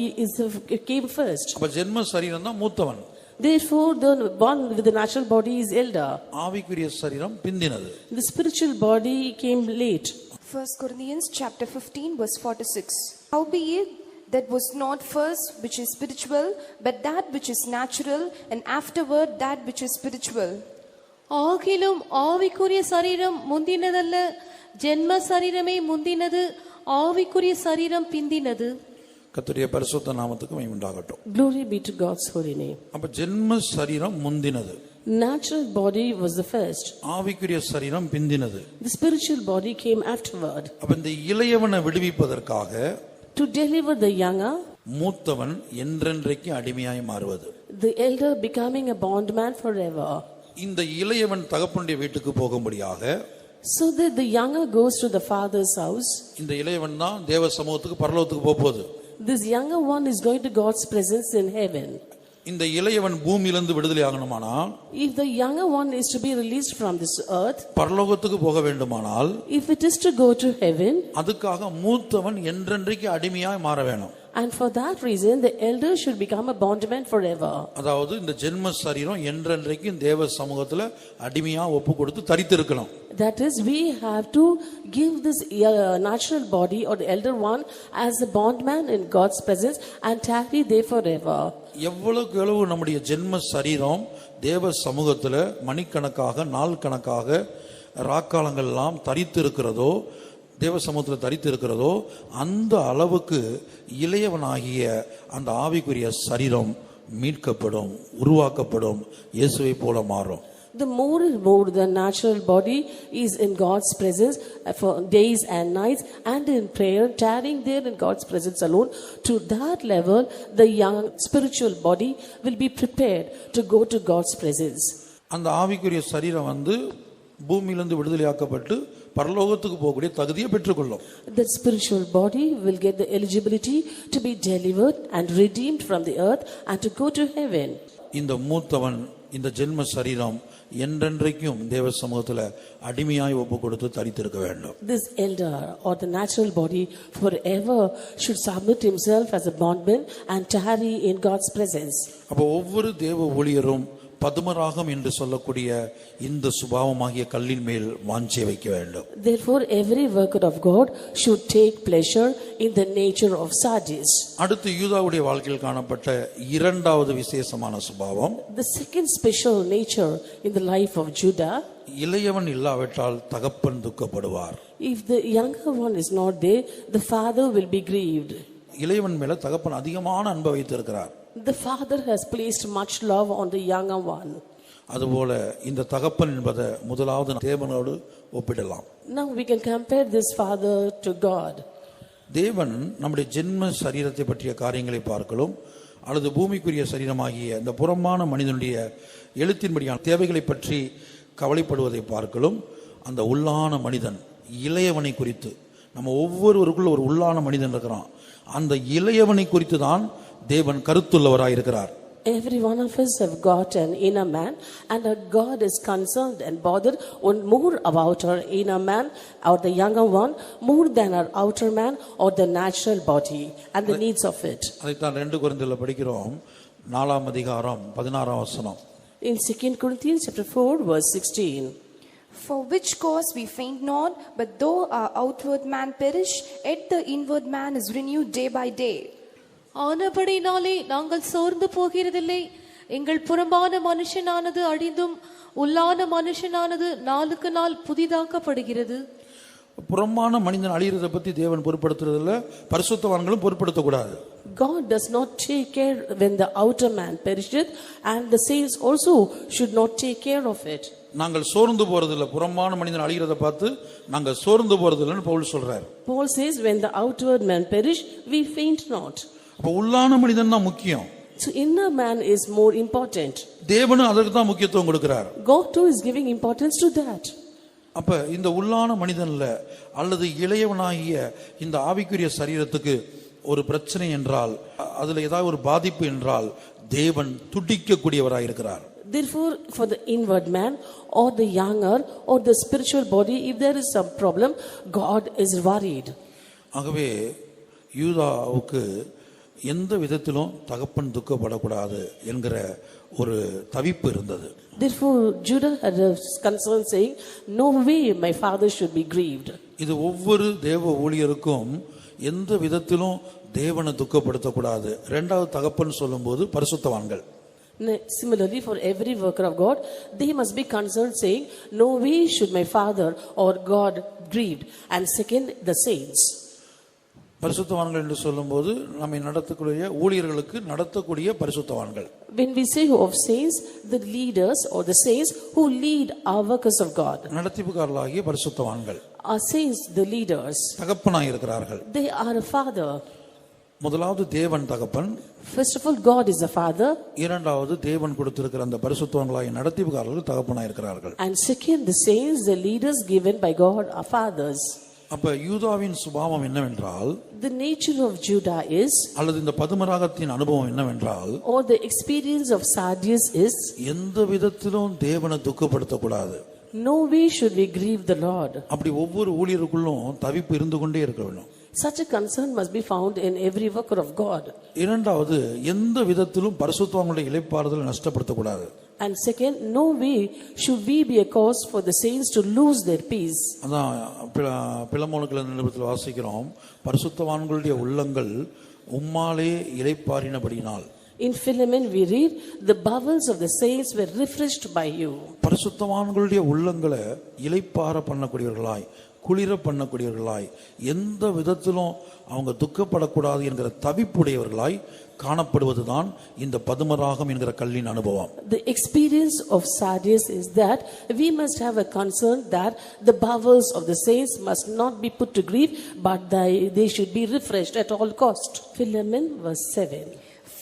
came first. அப்ப ஜென்ம சரீரம் தான் மூத்தவன். Therefore, the one with the natural body is elder. ஆவிக்குரிய சரீரம் பிந்தினது. The spiritual body came late. 1 Corinthians chapter 15 verse 46. Howbeit that was not first which is spiritual, but that which is natural, and afterward that which is spiritual. ஆகிலும் ஆவிக்குரிய சரீரம் முந்தினதல்ல, ஜென்ம சரீரமே முந்தினது, ஆவிக்குரிய சரீரம் பிந்தினது. கர்த்தருடைய பரிசுத்த நாமத்துக்கு மகிமை உண்டாகட்டும். Glory be to God's holy name. அப்ப ஜென்ம சரீரம் முந்தினது, Natural body was the first. ஆவிக்குரிய சரீரம் பிந்தினது. The spiritual body came afterward. அப்ப இந்த இளையவனை விடுவிப்பதற்காக To deliver the younger, மூத்தவன் என்றென்றைக்கு அடிமையாய் மாறுவது. the elder becoming a bondman forever. இந்த இளையவன் தகப்பனுடைய வீட்டுக்கு போகும்படியாக, So that the younger goes to the father's house. இந்த இளையவன் தான் தேவ சமூகத்துக்கு பரலோகத்துக்கு போகுது. This younger one is going to God's presence in heaven. இந்த இளையவன் பூமியிலிருந்து விடுதலை ஆகணுமானால், If the younger one is to be released from this earth, பரலோகத்துக்கு போக வேண்டுமானால், if it is to go to heaven, அதுக்காக மூத்தவன் என்றென்றைக்கு அடிமையாய் மாற வேணும். And for that reason, the elder should become a bondman forever. அதாவது இந்த ஜென்ம சரீரம் என்றென்றைக்கும் தேவ சமூகத்துல அடிமையா ஒப்பு கொடுத்து தரித்திருக்கணும். That is, we have to give this natural body or the elder one as a bondman in God's presence and tarry there forever. எவ்வளவுக்கு எவ்வளவு நம்முடைய ஜென்ம சரீரம் தேவ சமூகத்துல மணிக்கணக்காக நாள் கணக்காக ராக்காலங்கள் எல்லாம் தரித்து இருக்கிறதோ, தேவ சமூகத்தில் தரித்து இருக்கிறதோ, அந்த அளவுக்கு இளையவனாகிய அந்த ஆவிக்குரிய சரீரம் மீட்கப்படும், உருவாக்கப்படும், இயேசுவை போல மாறும். The more and more the natural body is in God's presence for days and nights and in prayer, tarrying there in God's presence alone, to that level the young spiritual body will be prepared to go to God's presence. அந்த ஆவிக்குரிய சரீரம் பூமியிலிருந்து விடுதலையாக்கப்பட்டு பரலோகத்துக்கு போகக்கூடிய தகுதியை பெற்றுக்கொள்ளும். The spiritual body will get the eligibility to be delivered and redeemed from the earth and to go to heaven. இந்த மூத்தவன் இந்த ஜென்ம சரீரம் என்றென்றைக்கும் தேவ சமூகத்துல அடிமையாய் ஒப்பு கொடுத்து தரித்திருக்க வேண்டும். This elder or the natural body forever should submit himself as a bondman and tarry in God's presence. அப்போ ஒவ்வொரு தேவ ஊழியரும் பதுமராகம் என்று சொல்லக்கூடிய இந்த சுபாவமாகிய கல்லின் மேல் வாஞ்சை வைக்க வேண்டும். Therefore every worker of God should take pleasure in the nature of sardis. அடுத்து யூதாவுடைய வாழ்க்கையில் காணப்பட்ட இரண்டாவது விசேஷமான சுபாவம், The second special nature in the life of Judah, இளையவன் இல்லாவிட்டால் தகப்பன் துக்கப்படுவார். if the younger one is not there, the father will be grieved. இளையவன் மேல தகப்பன் அதிகமான அன்பை வைத்திருக்கிறார். The father has placed much love on the younger one. அதுபோல இந்த தகப்பன் என்பதை முதலாவது தேவனோடு ஒப்பிடலாம். Now we can compare this father to God. தேவன் நம்முடைய ஜென்ம சரீரத்தை பற்றிய காரியங்களை பார்க்கலாம், அல்லது பூமிக்குரிய சரீரமாகிய இந்த புறமான மனிதனுடைய எழுத்தின்படியான தேவைகளை பற்றி கவலைப்படுவதை பார்க்கலாம். அந்த உள்ளான மனிதன் இளையவனை குறித்து, நம்ம ஒவ்வொருவருக்குள்ள ஒரு உள்ளான மனிதன் இருக்கிறான், அந்த இளையவனை குறித்து தான் தேவன் கருத்துள்ளவராய் இருக்கிறார். Every one of us have got an inner man, and our God is concerned and bothered on more about our inner man or the younger one more than our outer man or the natural body and the needs of it. அதைத்தான் 2 கொரிந்தியர்ல படிக்கிறோம், 4ஆம் அதிகாரம் 16ஆம் வசனம். In 2 Corinthians chapter 4 verse 16. For which cause we faint not, but though our outward man perish, yet the inward man is renewed day by day. ஆனபடினாலே நாங்கள் சோர்ந்து போகிறதில்லை. எங்கள் புறம்பான மனுஷனானது அழிந்தும் உள்ளான மனுஷனானது நாளுக்கு நாள் புதிதாக்கப்படுகிறது. புறமான மனிதன் அழியறதை பத்தி தேவன் பொறுப்படுத்துறதில்ல, பரிசுத்தவான்களும் பொறுப்படுத்தக்கூடாது. God does not take care when the outer man perisheth, and the saints also should not take care of it. நாங்கள் சோர்ந்து போறதில்லை, புறமான மனிதன் அழியறதை பார்த்து நாங்கள் சோர்ந்து போறதில்லைன்னு பவுல் சொல்றார். Paul says when the outward man perish, we faint not. அப்ப உள்ளான மனிதன் தான் முக்கியம். So inner man is more important. தேவனும் அதற்கு தான் முக்கியத்துவம் கொடுக்கிறார். God too is giving importance to that. அப்ப இந்த உள்ளான மனிதன்ல அல்லது இளையவனாகிய இந்த ஆவிக்குரிய சரீரத்துக்கு ஒரு பிரச்சனை என்றால், அதுல ஏதாவது ஒரு பாதிப்பு என்றால், தேவன் துடிக்க கூடியவராய் இருக்கிறார். Therefore, for the inward man or the younger or the spiritual body, if there is some problem, God is worried. ஆகவே யூதாவுக்கு எந்த விதத்திலும் தகப்பன் துக்கப்படக்கூடாது என்கிற ஒரு தவிப்பு இருந்தது. Therefore, Judah had a concern saying, no way my father should be grieved. இது ஒவ்வொரு தேவ ஊழியருக்கும் எந்த விதத்திலும் தேவனை துக்கப்படுத்தக்கூடாது. இரண்டாவது தகப்பன் சொல்லும்போது பரிசுத்தவான்கள். Similarly, for every worker of God, they must be concerned saying, no way should my father or God grieved. And second, the saints. பரிசுத்தவான்கள் என்று சொல்லும்போது நம்மை நடத்தக்கூடிய ஊழியர்களுக்கு நடத்தக்கூடிய பரிசுத்தவான்கள். When we say of saints, the leaders or the saints who lead our workers of God. நடத்திப்புக்காரர்களாகிய பரிசுத்தவான்கள். Our saints, the leaders. தகப்பனாய் இருக்கிறார்கள். They are a father. முதலாவது தேவன் தகப்பன். First of all, God is a father. இரண்டாவது தேவன் கொடுத்திருக்கிற அந்த பரிசுத்தவான்களாகிய நடத்திப்புக்காரர்கள் தகப்பனாய் இருக்கிறார்கள். And second, the saints, the leaders given by God are fathers. அப்ப யூதாவின் சுபாவம் என்னவென்றால், The nature of Judah is, அல்லது இந்த பதுமராகத்தின் அனுபவம் என்னவென்றால், or the experience of Sardis is, எந்த விதத்திலும் தேவனை துக்கப்படுத்தக்கூடாது. no way should we grieve the Lord. அப்படி ஒவ்வொரு ஊழியருக்குள்ளும் தவிப்பு இருந்து கொண்டே இருக்க வேண்டும். Such a concern must be found in every worker of God. இரண்டாவது, எந்த விதத்திலும் பரிசுத்தவான்களுடைய இளைப்பாறுதலை நஷ்டப்படுத்தக்கூடாது. And second, no way should we be a cause for the saints to lose their peace. அதான் பிலமோனுக்குள்ள நிருபத்தில் வாசிக்கிறோம், பரிசுத்தவான்களுடைய உள்ளங்கள் உம்மாலே இளைப்பாறினபடியினால். In Philemon we read, the bowels of the saints were refreshed by you. பரிசுத்தவான்களுடைய உள்ளங்களை இளைப்பாற பண்ணக்கூடியவர்களாய், குளிர பண்ணக்கூடியவர்களாய், எந்த விதத்திலும் அவங்க துக்கப்படக்கூடாது என்கிற தவிப்புடையவர்களாய் காணப்படுவதுதான் இந்த பதுமராகம் என்கிற கல்லின் அனுபவம். The experience of Sardis is that we must have a concern that the bowels of the saints must not be put to grief, but they should be refreshed at all cost. Philemon verse 7.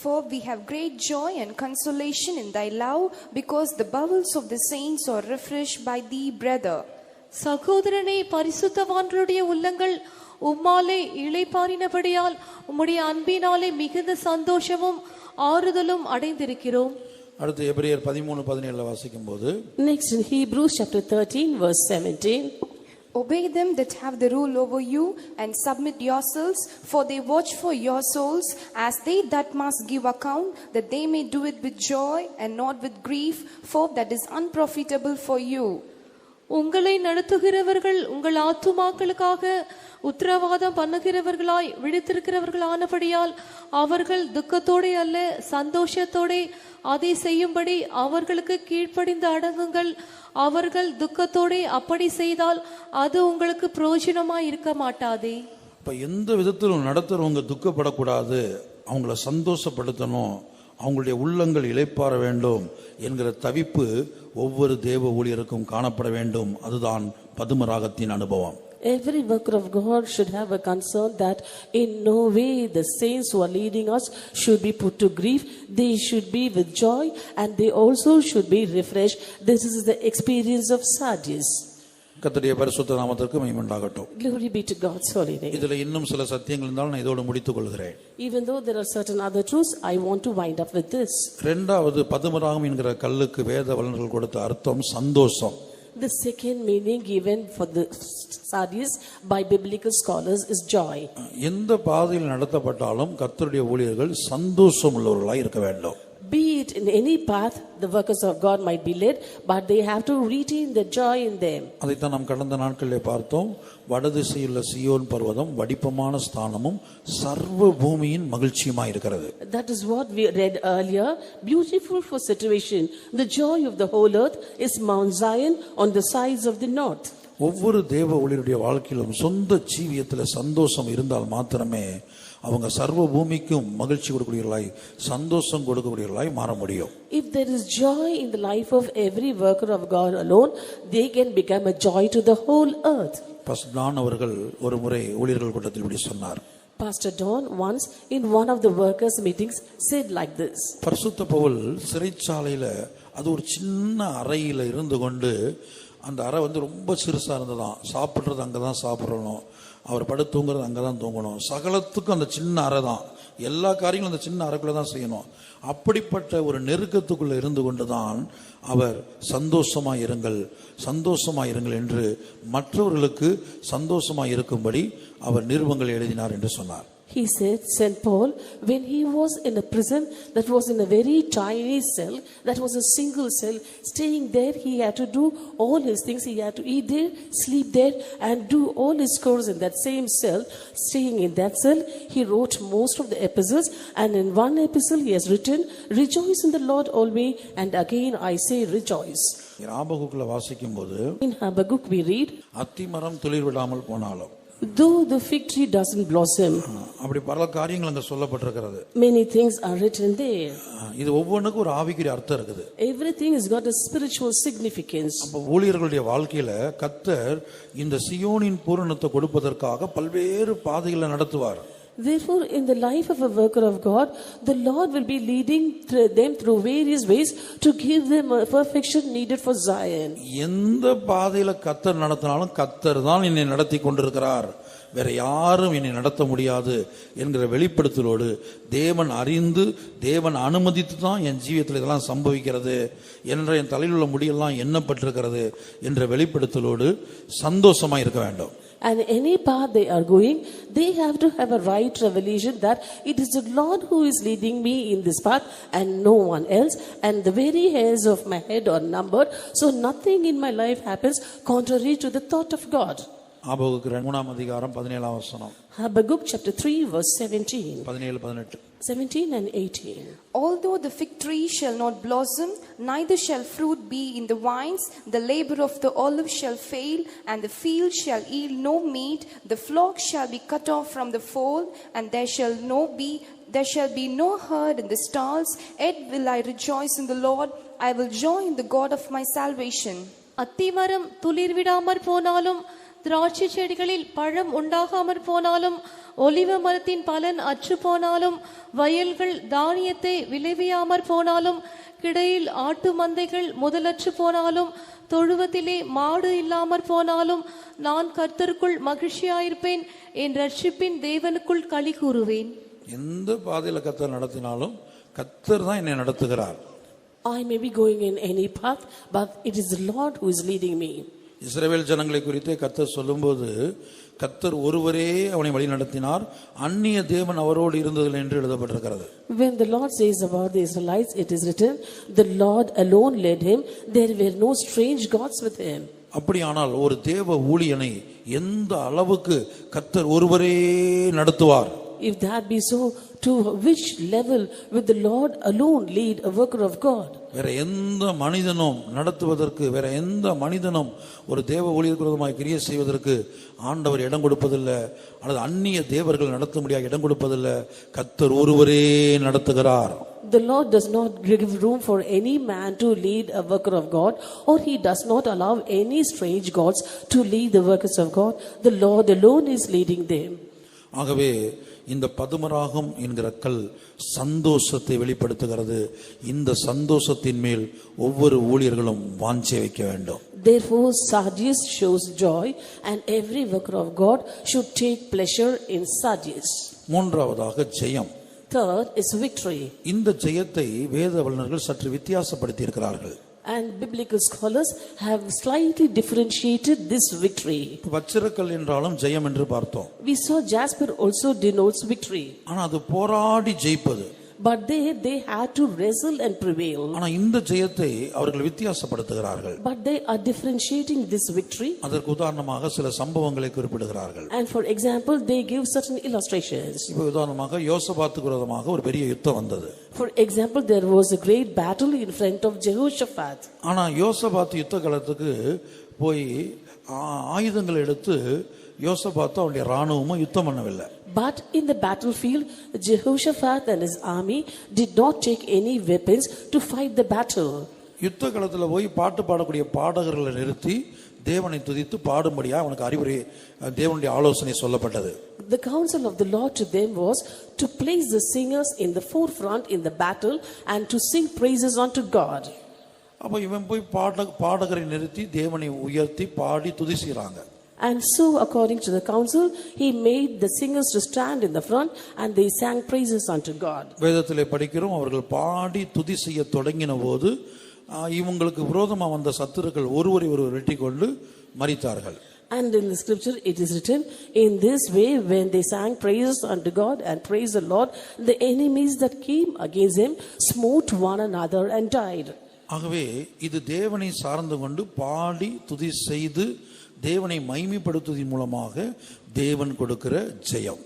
For we have great joy and consolation in thy love, because the bowels of the saints are refreshed by thee, brother. சகோதரனே, பரிசுத்தவான்களுடைய உள்ளங்கள் உம்மாலே இளைப்பாறினபடியால் உம்முடைய அன்பினாலே மிகுந்த சந்தோஷமும் ஆறுதலும் அடைந்திருக்கிறோம். அடுத்து எபிரேயர் 13:17 வாசிக்கும்போது, Next in Hebrews chapter 13 verse 17. Obey them that have the rule over you, and submit yourselves, for they watch for your souls, as they that must give account, that they may do it with joy and not with grief, for that is unprofitable for you. உங்களை நடத்துகிறவர்கள் உங்கள் ஆத்துமாக்களுக்காக உத்தரவாதம் பண்ணுகிறவர்களாய் விழித்திருக்கிறவர்களானபடியால் அவர்கள் துக்கத்தோடே அல்ல சந்தோஷத்தோடே அதை செய்யும்படி அவர்களுக்கு கீழ்ப்படிந்து அடங்குங்கள். அவர்கள் துக்கத்தோடே அப்படி செய்தால் அது உங்களுக்கு பிரயோஜனமாய் இருக்க மாட்டாதே. இப்ப எந்த விதத்திலும் நடத்துறவங்க துக்கப்படக்கூடாது, அவங்கள சந்தோஷப்படுத்தணும், அவங்களுடைய உள்ளங்கள் இளைப்பாற வேண்டும் என்கிற தவிப்பு ஒவ்வொரு தேவ ஊழியருக்கும் காணப்பட வேண்டும். அதுதான் பதுமராகத்தின் அனுபவம். Every worker of God should have a concern that in no way the saints who are leading us should be put to grief. They should be with joy, and they also should be refreshed. This is the experience of Sardis. கர்த்தருடைய பரிசுத்த நாமத்திற்கு மகிமை உண்டாகட்டும். Glory be to God's holy name. இதுல இன்னும் சில சத்தியங்கள் இருந்தாலும் நான் இதோடு முடித்துக் கொள்கிறேன். Even though there are certain other truths, I want to wind up with this. இரண்டாவது, பதுமராகம் என்கிற கல்லுக்கு வேத வல்லுநர்கள் கொடுத்த அர்த்தம் சந்தோஷம். The second meaning given for the Sardis by biblical scholars is joy. எந்த பாதையில் நடத்தப்பட்டாலும் கர்த்தருடைய ஊழியர்கள் சந்தோஷம் உள்ளவர்களாய் இருக்க வேண்டும். Be it in any path the workers of God might be led, but they have to retain the joy in them. அதைத்தான் நாம் கடந்த நாட்களிலே பார்த்தோம். வடதிசையுள்ள சியோன் பர்வதம் வடிப்பமான ஸ்தானமும் சர்வ பூமியின் மகிழ்ச்சியுமாய் இருக்கிறது. That is what we read earlier. Beautiful for situation, the joy of the whole earth is Mount Zion on the sides of the north. ஒவ்வொரு தேவ ஊழியருடைய வாழ்க்கையிலும் சொந்த ஜீவியத்தில் சந்தோஷம் இருந்தால் மாத்திரமே அவங்க சர்வ பூமிக்கும் மகிழ்ச்சி கொடுக்கக்கூடியவர்களாய் சந்தோஷம் கொடுக்கக்கூடியவர்களாய் மாற முடியும். If there is joy in the life of every worker of God alone, they can become a joy to the whole earth. Pastor Don அவர்கள் ஒரு முறை ஊழியர்கள் கூட்டத்தில் இப்படி சொன்னார். Pastor Don once in one of the workers meetings said like this. பரிசுத்த பவுல் சிறைச்சாலையில அது ஒரு சின்ன அறையில இருந்து கொண்டு, அந்த அறை ரொம்ப சிறுசா இருந்ததான், சாப்பிட்றது அங்கதான் சாப்பிடணும், அவர் படுத்து தூங்குறது அங்கதான் தூங்கணும், சகலத்துக்கும் அந்த சின்ன அறை தான், எல்லா காரியங்களும் அந்த சின்ன அறைக்குள்ள தான் செய்யணும். அப்படிப்பட்ட ஒரு நெருக்கத்துக்குள்ள இருந்து கொண்டுதான் அவர் சந்தோஷமாய் இருங்கள் என்று மற்றவர்களுக்கு சந்தோஷமாய் இருக்கும்படி அவர் நிருபங்கள் எழுதினார் என்று சொன்னார். He said, St. Paul, when he was in a prison that was in a very tiny cell, that was a single cell, staying there, he had to do all his things. He had to eat there, sleep there, and do all his chores in that same cell. Staying in that cell, he wrote most of the epistles, and in one epistle he has written, "Rejoice in the Lord always, and again I say rejoice." ஆபகுக்குள்ள வாசிக்கும் போது, In Habakkuk we read, அத்திமரம் துளிர் விடாமல் போனாலும், though the fig tree doesn't blossom, அப்படி பல காரியங்கள் அங்க சொல்லப்பட்டிருக்கிறது. many things are written there. இது ஒவ்வொன்றுக்கும் ஒரு ஆவிக்குரிய அர்த்தம் இருக்குது. Everything has got a spiritual significance. அப்ப ஊழியர்களுடைய வாழ்க்கையில கர்த்தர் இந்த சியோனின் பூரணத்தை கொடுப்பதற்காக பல்வேறு பாதைகளை நடத்துவார். Therefore, in the life of a worker of God, the Lord will be leading them through various ways to give them a perfection needed for Zion. எந்த பாதையில கர்த்தர் நடத்தினாலும் கர்த்தர் தான் என்னை நடத்தி கொண்டிருக்கிறார் வேற யாரும் என்னை நடத்த முடியாது என்கிற வெளிப்படுத்தலோடு, தேவன் அறிந்து தேவன் அனுமதித்து தான் என் ஜீவியத்தில் இதெல்லாம் சம்பவிக்கிறது என்ற என் தலையில் உள்ள முடியெல்லாம் எண்ணப்பட்டிருக்கிறது என்ற வெளிப்படுத்தலோடு சந்தோஷமா இருக்க வேண்டும். And any path they are going, they have to have a right revelation that it is the Lord who is leading me in this path and no one else, and the very hairs of my head are numbered, so nothing in my life happens contrary to the thought of God. ஆபகுக்கு 3ஆம் அதிகாரம் 17ஆம் வசனம். Habakkuk chapter 3 verse 17. 17-18. 17 and 18. Although the fig tree shall not blossom, neither shall fruit be in the vines, the labor of the olive shall fail, and the field shall yield no meat, the flock shall be cut off from the fold, and there shall be no herd in the stalls, yet will I rejoice in the Lord, I will joy in the God of my salvation. அத்திமரம் துளிர் விடாமற் போனாலும், திராட்சை செடிகளில் பழம் உண்டாகாமற் போனாலும், ஒலிவ மரத்தின் பலன் அற்று போனாலும், வயல்கள் தானியத்தை விளைவியாமற் போனாலும், கிடையில் ஆட்டு மந்தைகள் முதலற்று போனாலும், தொழுவத்திலே மாடு இல்லாமற் போனாலும், நான் கர்த்தருக்குள் மகிழ்ச்சியாயிருப்பேன், என் ரட்சிப்பின் தேவனுக்குள் களி கூறுவேன். எந்த பாதையில கர்த்தர் நடத்தினாலும் கர்த்தர் தான் என்னை நடத்துகிறார். I may be going in any path, but it is the Lord who is leading me. இஸ்ரவேல் ஜனங்களை குறித்து கர்த்தர் சொல்லும்போது, கர்த்தர் ஒருவரே அவனை வழி நடத்தினார், அந்நிய தேவன் அவரோடு இருந்ததில்லை என்று எழுதப்பட்டிருக்கிறது. When the Lord says about the Israelites, it is written, the Lord alone led him, there were no strange gods with him. அப்படியானால் ஒரு தேவ ஊழியனை எந்த அளவுக்கு கர்த்தர் ஒருவரே நடத்துவார்? If that be so, to which level will the Lord alone lead a worker of God? வேற எந்த மனிதனும் நடத்துவதற்கு, வேற எந்த மனிதனும் ஒரு தேவ ஊழியருக்கு விரோதமாய் கிரியை செய்வதற்கு ஆண்டவர் இடம் கொடுப்பதில்லை, அல்லது அந்நிய தேவர்கள் நடத்த முடியாது இடம் கொடுப்பதில்லை. கர்த்தர் ஒருவரே நடத்துகிறார். The Lord does not give room for any man to lead a worker of God, or he does not allow any strange gods to lead the workers of God. The Lord alone is leading them. ஆகவே இந்த பதுமராகம் என்கிற கல் சந்தோஷத்தை வெளிப்படுத்துகிறது. இந்த சந்தோஷத்தின் மேல் ஒவ்வொரு ஊழியர்களும் வாஞ்சை வைக்க வேண்டும். Therefore sardius shows joy, and every worker of God should take pleasure in sardius. மூன்றாவதாக ஜெயம். Third is victory. இந்த ஜெயத்தை வேத வல்லுநர்கள் சற்று வித்தியாசப்படுத்தி இருக்கிறார்கள். And biblical scholars have slightly differentiated this victory. வச்சிரக்கல் என்றாலும் ஜெயம் என்று பார்த்தோம். We saw jasper also denotes victory. ஆனா அது போராடி ஜெயிப்பது. But they had to wrestle and prevail. ஆனா இந்த ஜெயத்தை அவர்கள் வித்தியாசப்படுத்துகிறார்கள். But they are differentiating this victory. அதற்கு உதாரணமாக சில சம்பவங்களை குறிப்பிடுகிறார்கள். And for example, they give certain illustrations. இப்போ உதாரணமாக யோசபாத்துக்கு விரோதமாக ஒரு பெரிய யுத்தம் வந்தது. For example, there was a great battle in front of Jehoshaphat. ஆனா யோசபாத் யுத்த காலத்துக்கு போய் ஆயுதங்கள் எடுத்து யோசபாத் அவருடைய ராணுவமும் யுத்தம் பண்ணவில்லை. But in the battlefield, Jehoshaphat and his army did not take any weapons to fight the battle. யுத்த காலத்துல போய் பாட்டு பாடக்கூடிய பாடகர்களை நிறுத்தி தேவனை துதித்து பாடும்படியா அவனுக்கு அறிவுரை, தேவனுடைய ஆலோசனை சொல்லப்பட்டது. The counsel of the Lord to them was to place the singers in the forefront in the battle and to sing praises unto God. அப்ப இவன் போய் பாடகரை நிறுத்தி தேவனை உயர்த்தி பாடி துதி செய்றாங்க. And so according to the counsel, he made the singers to stand in the front and they sang praises unto God. வேதத்திலே படிக்கிறோம், அவர்கள் பாடி துதி செய்ய தொடங்கின போது இவங்களுக்கு விரோதமா வந்த சத்துருக்கள் ஒருவரை ஒருவர் வெட்டி கொண்டு மரித்தார்கள். And in the scripture it is written, in this way when they sang praises unto God and praised the Lord, the enemies that came against him smote one another and died. ஆகவே இது தேவனை சார்ந்து கொண்டு பாடி துதி செய்து தேவனை மகிமைப்படுத்துவதன் மூலமாக தேவன் கொடுக்கிற ஜெயம்.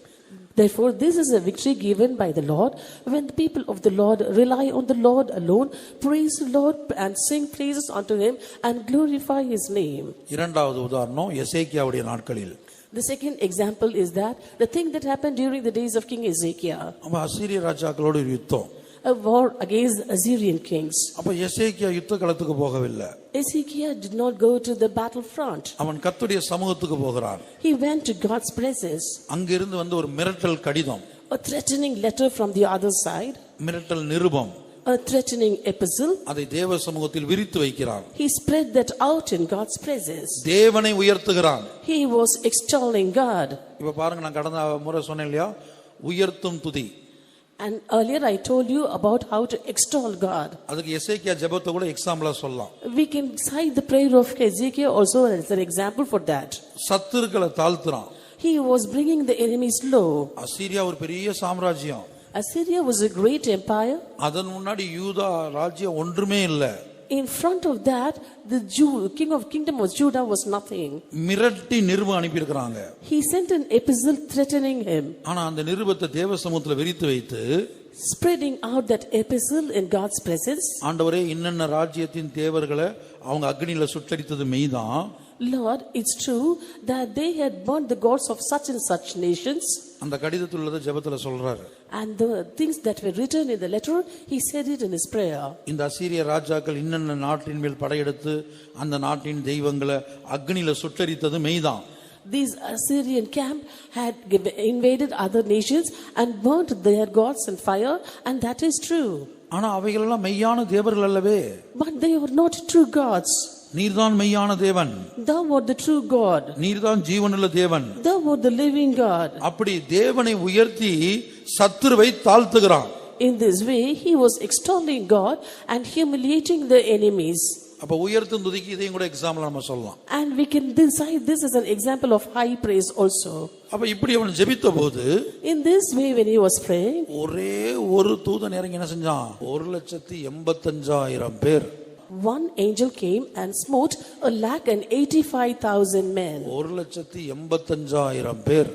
Therefore this is a victory given by the Lord when the people of the Lord rely on the Lord alone, praise the Lord and sing praises unto him and glorify his name. இரண்டாவது உதாரணம் எசேக்கியாவுடைய நாட்களில். The second example is that the thing that happened during the days of King Ezekiel. அவன் அசீரிய ராஜாக்களோடு ஒரு யுத்தம். A war against Assyrian kings. அப்ப எசேக்கியா யுத்த களத்துக்கு போகவில்லை. Ezekiel did not go to the battlefront. அவன் கர்த்தருடைய சமூகத்துக்கு போகிறான். He went to God's presence. அங்கிருந்து வந்து ஒரு மிரட்டல் கடிதம், A threatening letter from the other side. மிரட்டல் நிருபம், a threatening epistle. அதை தேவ சமூகத்தில் விரித்து வைக்கிறான். He spread that out in God's presence. தேவனை உயர்த்துகிறான். He was extolling God. இப்ப பாருங்க, நான் கடந்த முறை சொன்னேன் இல்லையா, உயர்த்தும் துதி. And earlier I told you about how to extol God. அதுக்கு எசேக்கியா ஜெபத்தை கூட எக்ஸாம்பிளா சொல்லலாம். We can cite the prayer of Hezekiah also as an example for that. சத்துருக்களை தாழ்த்துறான். He was bringing the enemies low. அசீரியா ஒரு பெரிய சாம்ராஜ்யம். Assyria was a great empire. அதன் முன்னாடி யூதா ராஜ்யம் ஒன்றுமே இல்லை. In front of that, the kingdom of Judah was nothing. மிரட்டி நிருபம் அனுப்பி இருக்காங்க. He sent an epistle threatening him. ஆனா அந்த நிருபத்தை தேவ சமூகத்துல விரித்து வைத்து, spreading out that epistle in God's presence. ஆண்டவரே, இன்னென்ன ராஜ்யத்தின் தேவர்களை அவங்க அக்னியில சுட்டரித்தது மெய்தான். Lord, it's true that they had burned the gods of such and such nations. அந்த கடிதத்தில் உள்ளதை ஜெபத்துல சொல்றாரு. And the things that were written in the letter, he said it in his prayer. இந்த அசீரிய ராஜாக்கள் இன்னென்ன நாட்டின் மேல் படையெடுத்து அந்த நாட்டின் தெய்வங்களை அக்னியில சுட்டரித்தது மெய்தான். These Assyrian camp had invaded other nations and burnt their gods in fire, and that is true. ஆனா அவைகளெல்லாம் மெய்யான தேவர்கள் அல்லவே. But they were not true gods. நீர்தான் மெய்யான தேவன். Thou art the true God. நீர்தான் ஜீவனுள்ள தேவன். Thou art the living God. அப்படி தேவனை உயர்த்தி சத்துருவை தாழ்த்துகிறான். In this way he was extolling God and humiliating the enemies. அப்ப உயர்த்தும் துதிக்கு இதையும் கூட எக்ஸாம்பிள் நம்ம சொல்லலாம். And we can decide this is an example of high praise also. அப்ப இப்படி அவன் ஜெபித்த போது, in this way when he was praying, ஒரே ஒரு தூதன் இறங்கி என்ன செஞ்சான்? 1,85,000 பேர். One angel came and smote 1,85,000 men. 1,85,000 பேர்.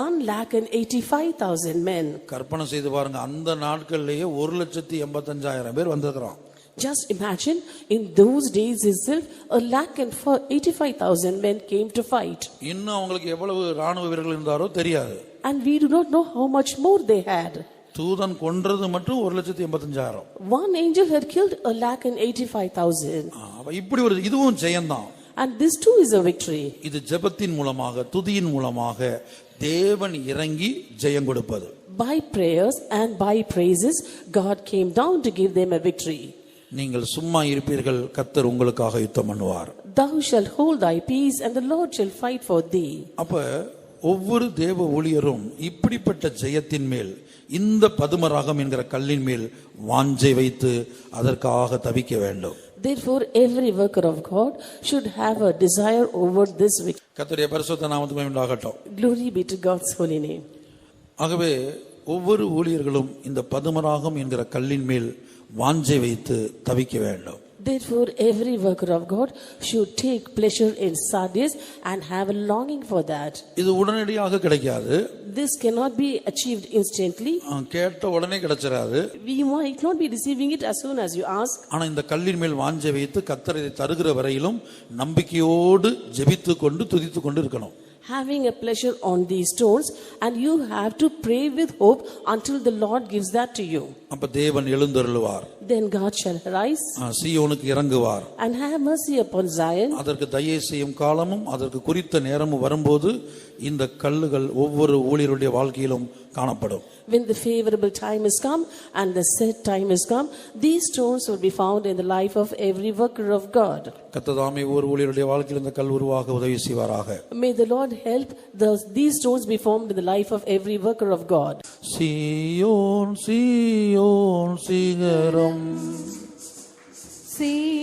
1,85,000 men. கற்பனை செய்து பாருங்க, அந்த நாட்கள்லயே 1,85,000 பேர் வந்திருக்கிறான். Just imagine, in those days itself, 1,85,000 men came to fight. இன்னும் அவங்களுக்கு எவ்வளவு ராணுவ வீரர்கள் இருந்தாரோ தெரியாது. And we do not know how much more they had. தூதன் கொன்றது மட்டும் 1,85,000. One angel had killed 1,85,000. இப்படி ஒரு இதுவும் ஜெயம்தான். And this too is a victory. இது ஜெபத்தின் மூலமாக, துதியின் மூலமாக தேவன் இறங்கி ஜெயம் கொடுப்பது. By prayers and by praises, God came down to give them a victory. நீங்கள் சும்மா இருப்பீர்கள், கர்த்தர் உங்களுக்காக யுத்தம் பண்ணுவார். Thou shalt hold thy peace, and the Lord shall fight for thee. அப்ப ஒவ்வொரு தேவ ஊழியரும் இப்படிப்பட்ட ஜெயத்தின் மேல், இந்த பதுமராகம் என்கிற கல்லின் மேல் வாஞ்சை வைத்து அதற்காக தவிக்க வேண்டும். Therefore every worker of God should have a desire over this victory. கர்த்தருடைய பரிசுத்த நாமத்துக்கு மகிமை உண்டாகட்டும். Glory be to God's holy name. ஆகவே ஒவ்வொரு ஊழியர்களும் இந்த பதுமராகம் என்கிற கல்லின் மேல் வாஞ்சை வைத்து தவிக்க வேண்டும். Therefore every worker of God should take pleasure in Sardis and have a longing for that. இது உடனடியாக கிடைக்காது. This cannot be achieved instantly. கேட்ட உடனே கிடைச்சிராது. We might not be receiving it as soon as you ask. ஆனா இந்த கல்லின் மேல் வாஞ்சை வைத்து கர்த்தர் இதை தருகிற வரையிலும் நம்பிக்கையோடு ஜெபித்து கொண்டு துதித்து கொண்டு இருக்கணும். Having a pleasure on these stones, and you have to pray with hope until the Lord gives that to you. அப்ப தேவன் எழுந்தருளுவார். Then God shall arise சீயோனுக்கு இறங்குவார் and have mercy upon Zion. அதற்கு தயை செய்யும் காலமும் அதற்கு குறித்த நேரமும் வரும்போது இந்த கல்லுகள் ஒவ்வொரு ஊழியருடைய வாழ்க்கையிலும் காணப்படும். When the favorable time is come and the set time is come, these stones will be found in the life of every worker of God. கர்த்தர் ஒவ்வொரு ஊழியருடைய வாழ்க்கையில் இந்த கல் உருவாக உதவி செய்வாராக. May the Lord help these stones be formed in the life of every worker of God. சீயோன் சீயோன் சிகரம், சீயோன்